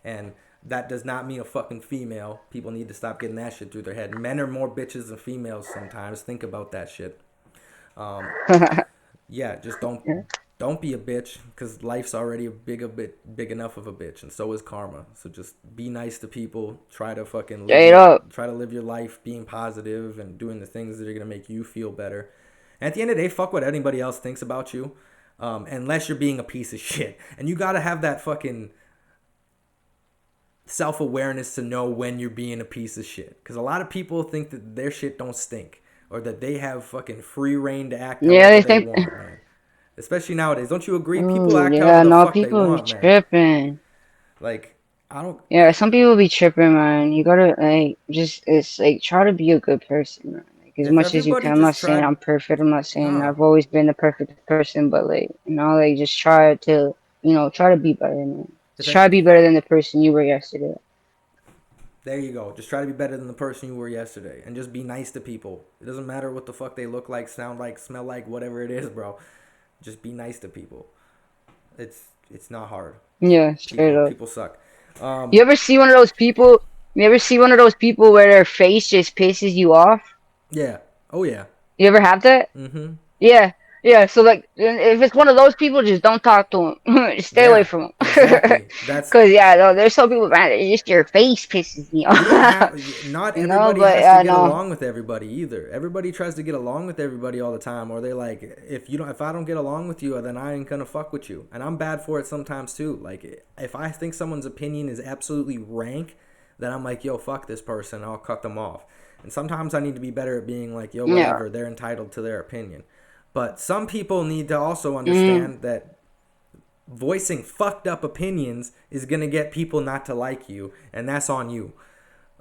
And that does not mean a fucking female. People need to stop getting that shit through their head. Men are more bitches than females sometimes. Think about that shit. Um, yeah, just don't be a bitch, because life's already big enough of a bitch, and so is karma. So just be nice to people. Try to fucking Straight up. live your life being positive and doing the things that are gonna make you feel better. And at the end of the day, fuck what anybody else thinks about you, unless you're being a piece of shit. And you gotta have that fucking self awareness to know when you're being a piece of shit. Because a lot of people think that their shit don't stink, or that they have fucking free reign to act Yeah, however they they think. want, man. Especially nowadays. Don't you agree? People Ooh, act however yeah, the no, fuck they people be want, man. tripping. Like, I don't. Yeah, some people be tripping, man. You gotta like just it's like try to be a good person, man. Like as If much as you everybody can. I'm not just saying tried. I'm perfect. I'm not saying Nah. I've always been the perfect person, but like like just try to try to be better, man. If Just try to be every. better than the person you were yesterday. There you go. Just try to be better than the person you were yesterday. And just be nice to people. It doesn't matter what the fuck they look like, sound like, smell like, whatever it is, bro. Just be nice to people. It's not hard. Yeah, straight People up. people suck. You ever see one of those people? You ever see one of those people where their face just pisses you off? Yeah. Oh yeah. You ever have that? Mm-hmm. Yeah, yeah. So like, if it's one of those people, just don't talk to him. Just stay away Yeah. from him. Exactly. That's Cause yeah, no, there's some people, man. It's just your face pisses me you don't off. have not You know, everybody but has to get no, along with everybody either. Everybody tries to get along with everybody all the time, or they like, if I don't get along with you, then I ain't gonna fuck with you. And I'm bad for it sometimes too. Like, if I think someone's opinion is absolutely rank, then I'm like, yo, fuck this person, I'll cut them off. And sometimes I need to be better at being like, yo, yeah, whatever, they're entitled to their opinion. But some people need to also mm, understand that voicing fucked up opinions is gonna get people not to like you, and that's on you.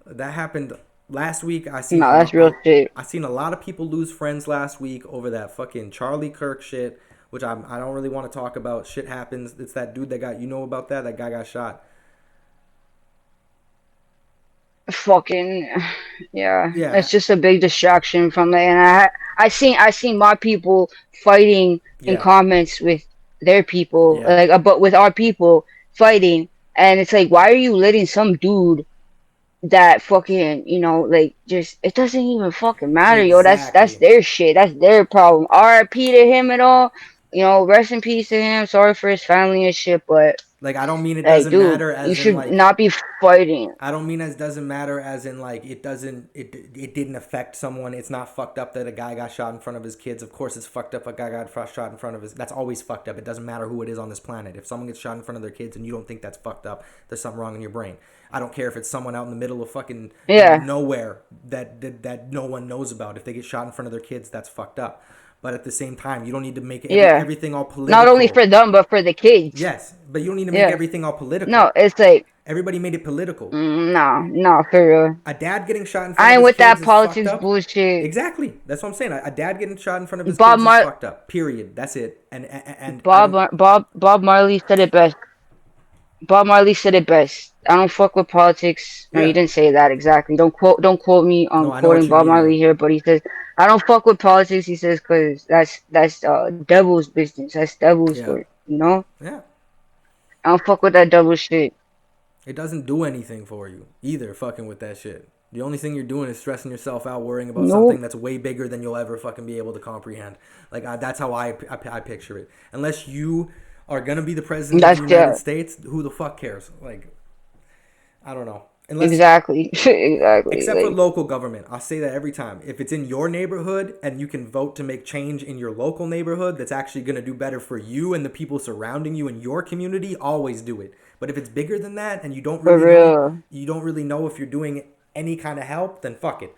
That happened last week. no, that's real shit. I seen a lot of people lose friends last week over that fucking Charlie Kirk shit, which I don't really want to talk about. Shit happens. It's that dude that got, you know about that? That guy got shot. Fucking yeah, Yeah, it's just a big distraction from it. And I seen my people fighting in yeah, comments with their people, yeah. like but with our people fighting, and it's like, why are you letting some dude that fucking like just it doesn't even fucking matter, yo. That's Exactly. their shit. That's their problem. R.I.P. to him and all. rest in peace to him. Sorry for his family and shit, but Like, I don't mean it like, doesn't dude, matter you as in should like not be fighting. I don't mean as doesn't matter as in like it didn't affect someone. It's not fucked up that a guy got shot in front of his kids. Of course it's fucked up a guy got shot in front of his. That's always fucked up. It doesn't matter who it is on this planet. If someone gets shot in front of their kids and you don't think that's fucked up, there's something wrong in your brain. I don't care if it's someone out in the middle of fucking Yeah, nowhere that no one knows about. If they get shot in front of their kids, that's fucked up. But at the same time, you don't need to make yeah. everything all Not only political. for them, but for the kids. Yes, but you don't need to make Yeah. everything all political. No, it's like, Everybody made it political. no, no, for real. A dad getting shot in front I of ain't his with kids that is fucked politics up. bullshit. Exactly. That's what I'm saying. A dad getting shot in front of his Bob kids is Mar fucked up. Period. That's it. And I Bob don't. Bob Marley said it best. Bob Marley said it best. I don't fuck with politics. No, he Yeah. didn't say that exactly. Don't quote me on No, I know what quoting you Bob mean Marley though. here, but he says I don't fuck with politics. He says because that's devil's business. That's devil's Yeah. work. You know. Yeah. I don't fuck with that devil shit. It doesn't do anything for you either. Fucking with that shit. The only thing you're doing is stressing yourself out, worrying about something Nope. that's way bigger than you'll ever fucking be able to comprehend. Like that's how I picture it. Unless you are gonna be the president of the That's United States, who the fuck cares? Like I don't know. Unless exactly exactly except for like local government. I'll say that every time. If it's in your neighborhood and you can vote to make change in your local neighborhood that's actually going to do better for you and the people surrounding you in your community, always do it. But if it's bigger than that and for real. you don't really know if you're doing any kind of help, then fuck it.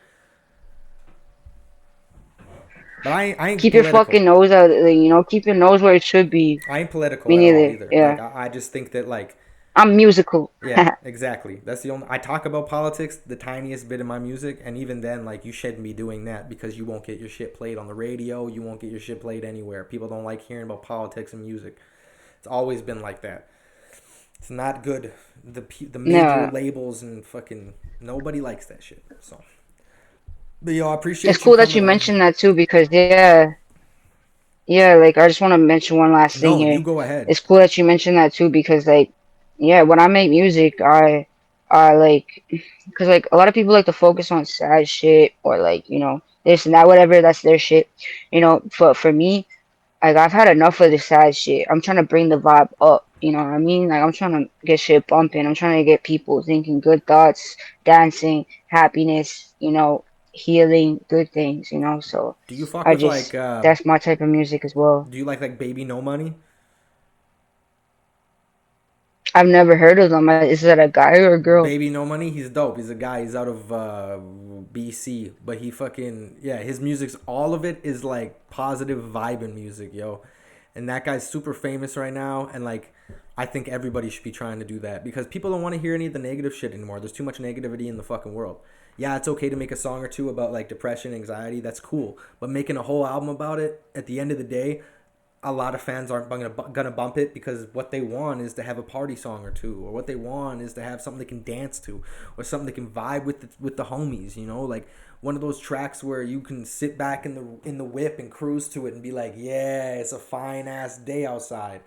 But I ain't Keep your political. fucking nose out. Keep your nose where it should be. I ain't political Me at all neither. either. Like Yeah, I just think that like I'm musical. yeah, exactly. That's the only I talk about politics the tiniest bit in my music, and even then, like you shouldn't be doing that because you won't get your shit played on the radio. You won't get your shit played anywhere. People don't like hearing about politics and music. It's always been like that. It's not good. The major No, labels and fucking nobody likes that shit. So, but yo, I it's appreciate you cool that coming you on here. mentioned that too because yeah, like I just want to mention one last thing No, you here. go ahead. It's cool that you mentioned that too because like yeah, when I make music, I like because like a lot of people like to focus on sad shit or like this and that whatever that's their shit. But for me, like I've had enough of the sad shit. I'm trying to bring the vibe up. You know what I mean? Like I'm trying to get shit bumping. I'm trying to get people thinking good thoughts, dancing, happiness. Healing, good things. So Do you fuck I with just that's my type of music as well. do you like Baby No Money? I've never heard of them. Is that a guy or a girl? Baby No Money, he's dope. He's a guy. He's out of BC, but he fucking yeah. His music's all of it is like positive vibing music, yo. And that guy's super famous right now, and like I think everybody should be trying to do that because people don't want to hear any of the negative shit anymore. There's too much negativity in the fucking world. Yeah, it's okay to make a song or two about like depression, anxiety. That's cool, but making a whole album about it at the end of the day, a lot of fans aren't gonna bump it because what they want is to have a party song or two, or what they want is to have something they can dance to, or something they can vibe with the homies. Like one of those tracks where you can sit back in the whip and cruise to it and be like, yeah, it's a fine ass day outside.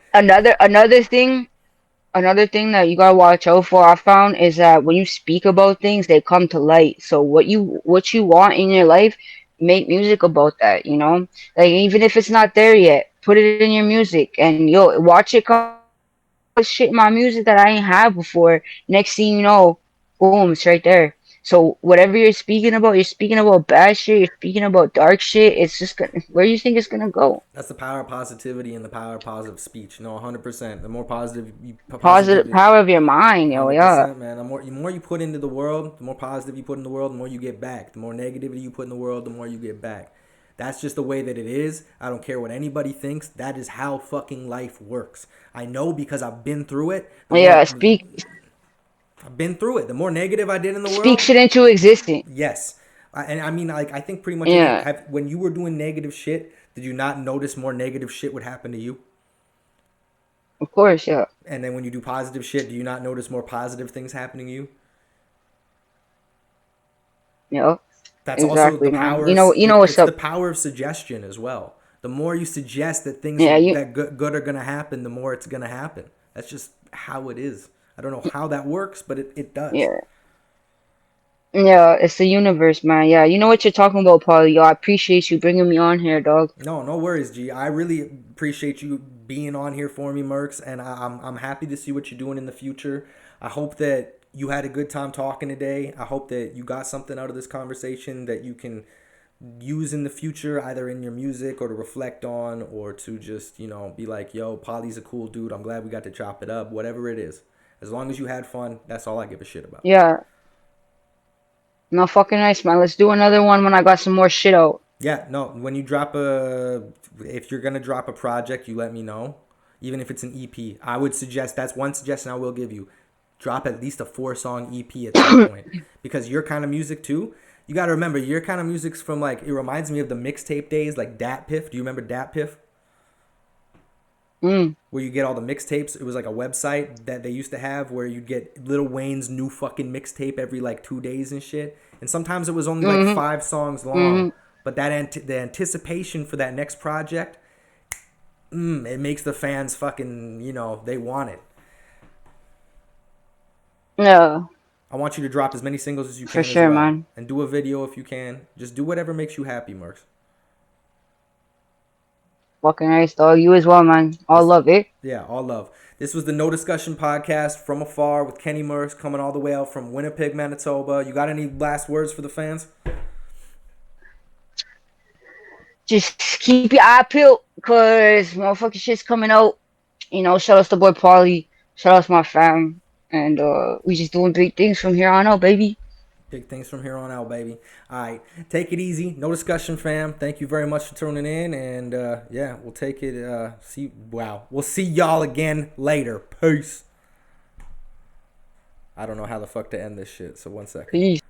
Another thing that you gotta watch out for, I found, is that when you speak about things, they come to light. So what you want in your life, make music about that. Like even if it's not there yet, put it in your music, and watch it come shit in my music that I ain't had before. Next thing you know, boom, it's right there. So whatever you're speaking about bad shit, you're speaking about dark shit. It's just gonna where you think it's gonna go. That's the power of positivity and the power of positive speech. No, 100%. The more positive Positive positivity, power of your mind, yo, yeah. 100%, man. The more you put into the world, the more positive you put in the world, the more you get back. The more negativity you put in the world, the more you get back. That's just the way that it is. I don't care what anybody thinks. That is how fucking life works. I know because I've been through it. Yeah, I've been through it. The more negative I did in the speak world, shit into existence. yes. And I mean, like, I think pretty much Yeah, when you were doing negative shit, did you not notice more negative shit would happen to you? of course, yeah. And then when you do positive shit, do you not notice more positive things happening to you? Yeah, That's also the exactly, man. power You of know, you know what's it's the up. power of suggestion as well. The more you suggest that things Yeah, that good are gonna happen, the more it's gonna happen. That's just how it is. I don't know how that works, but it does. yeah. Yeah, it's the universe, man. Yeah, you know what you're talking about, Paulie. Yo, I appreciate you bringing me on here, dog. No, no worries, G. I really appreciate you being on here for me, Murkz, and I'm happy to see what you're doing in the future. I hope that you had a good time talking today. I hope that you got something out of this conversation that you can use in the future, either in your music or to reflect on, or to just, be like, yo, Polly's a cool dude. I'm glad we got to chop it up, whatever it is. As long as you had fun, that's all I give a shit about. Yeah, no fucking nice, man. Let's do another one when I got some more shit out. Yeah, no, when you if you're gonna drop a project, you let me know. Even if it's an EP, I would suggest, that's one suggestion I will give you. Drop at least a 4-song EP at some point. Because your kind of music too, you gotta remember, your kind of music's from like, it reminds me of the mixtape days, like Dat Piff. Do you remember Dat Piff? Mm, Where you get all the mixtapes. It was like a website that they used to have where you'd get Lil Wayne's new fucking mixtape every like 2 days and shit. And sometimes it was only like mm-hmm, 5 songs long. mm-hmm. But the anticipation for that next project, it makes the fans fucking, they want it. Yeah, I want you to drop as many singles as you for can as sure, well. man. And do a video if you can. Just do whatever makes you happy, Murkz. Fucking nice, dog. You as well, man. All This, love it. yeah, all love. This was the No Discussion podcast from Afar with Kenny Murkz, coming all the way out from Winnipeg, Manitoba. You got any last words for the fans? Just keep your eye peeled, cause motherfucking shit's coming out. You know, shout out to boy Paulie. Shout out to my fam. And we just doing big things from here on out, baby. Big things from here on out, baby. All right, take it easy. No Discussion, fam. Thank you very much for tuning in, and yeah, we'll take it. We'll see y'all again later. Peace. I don't know how the fuck to end this shit. So 1 second. Peace.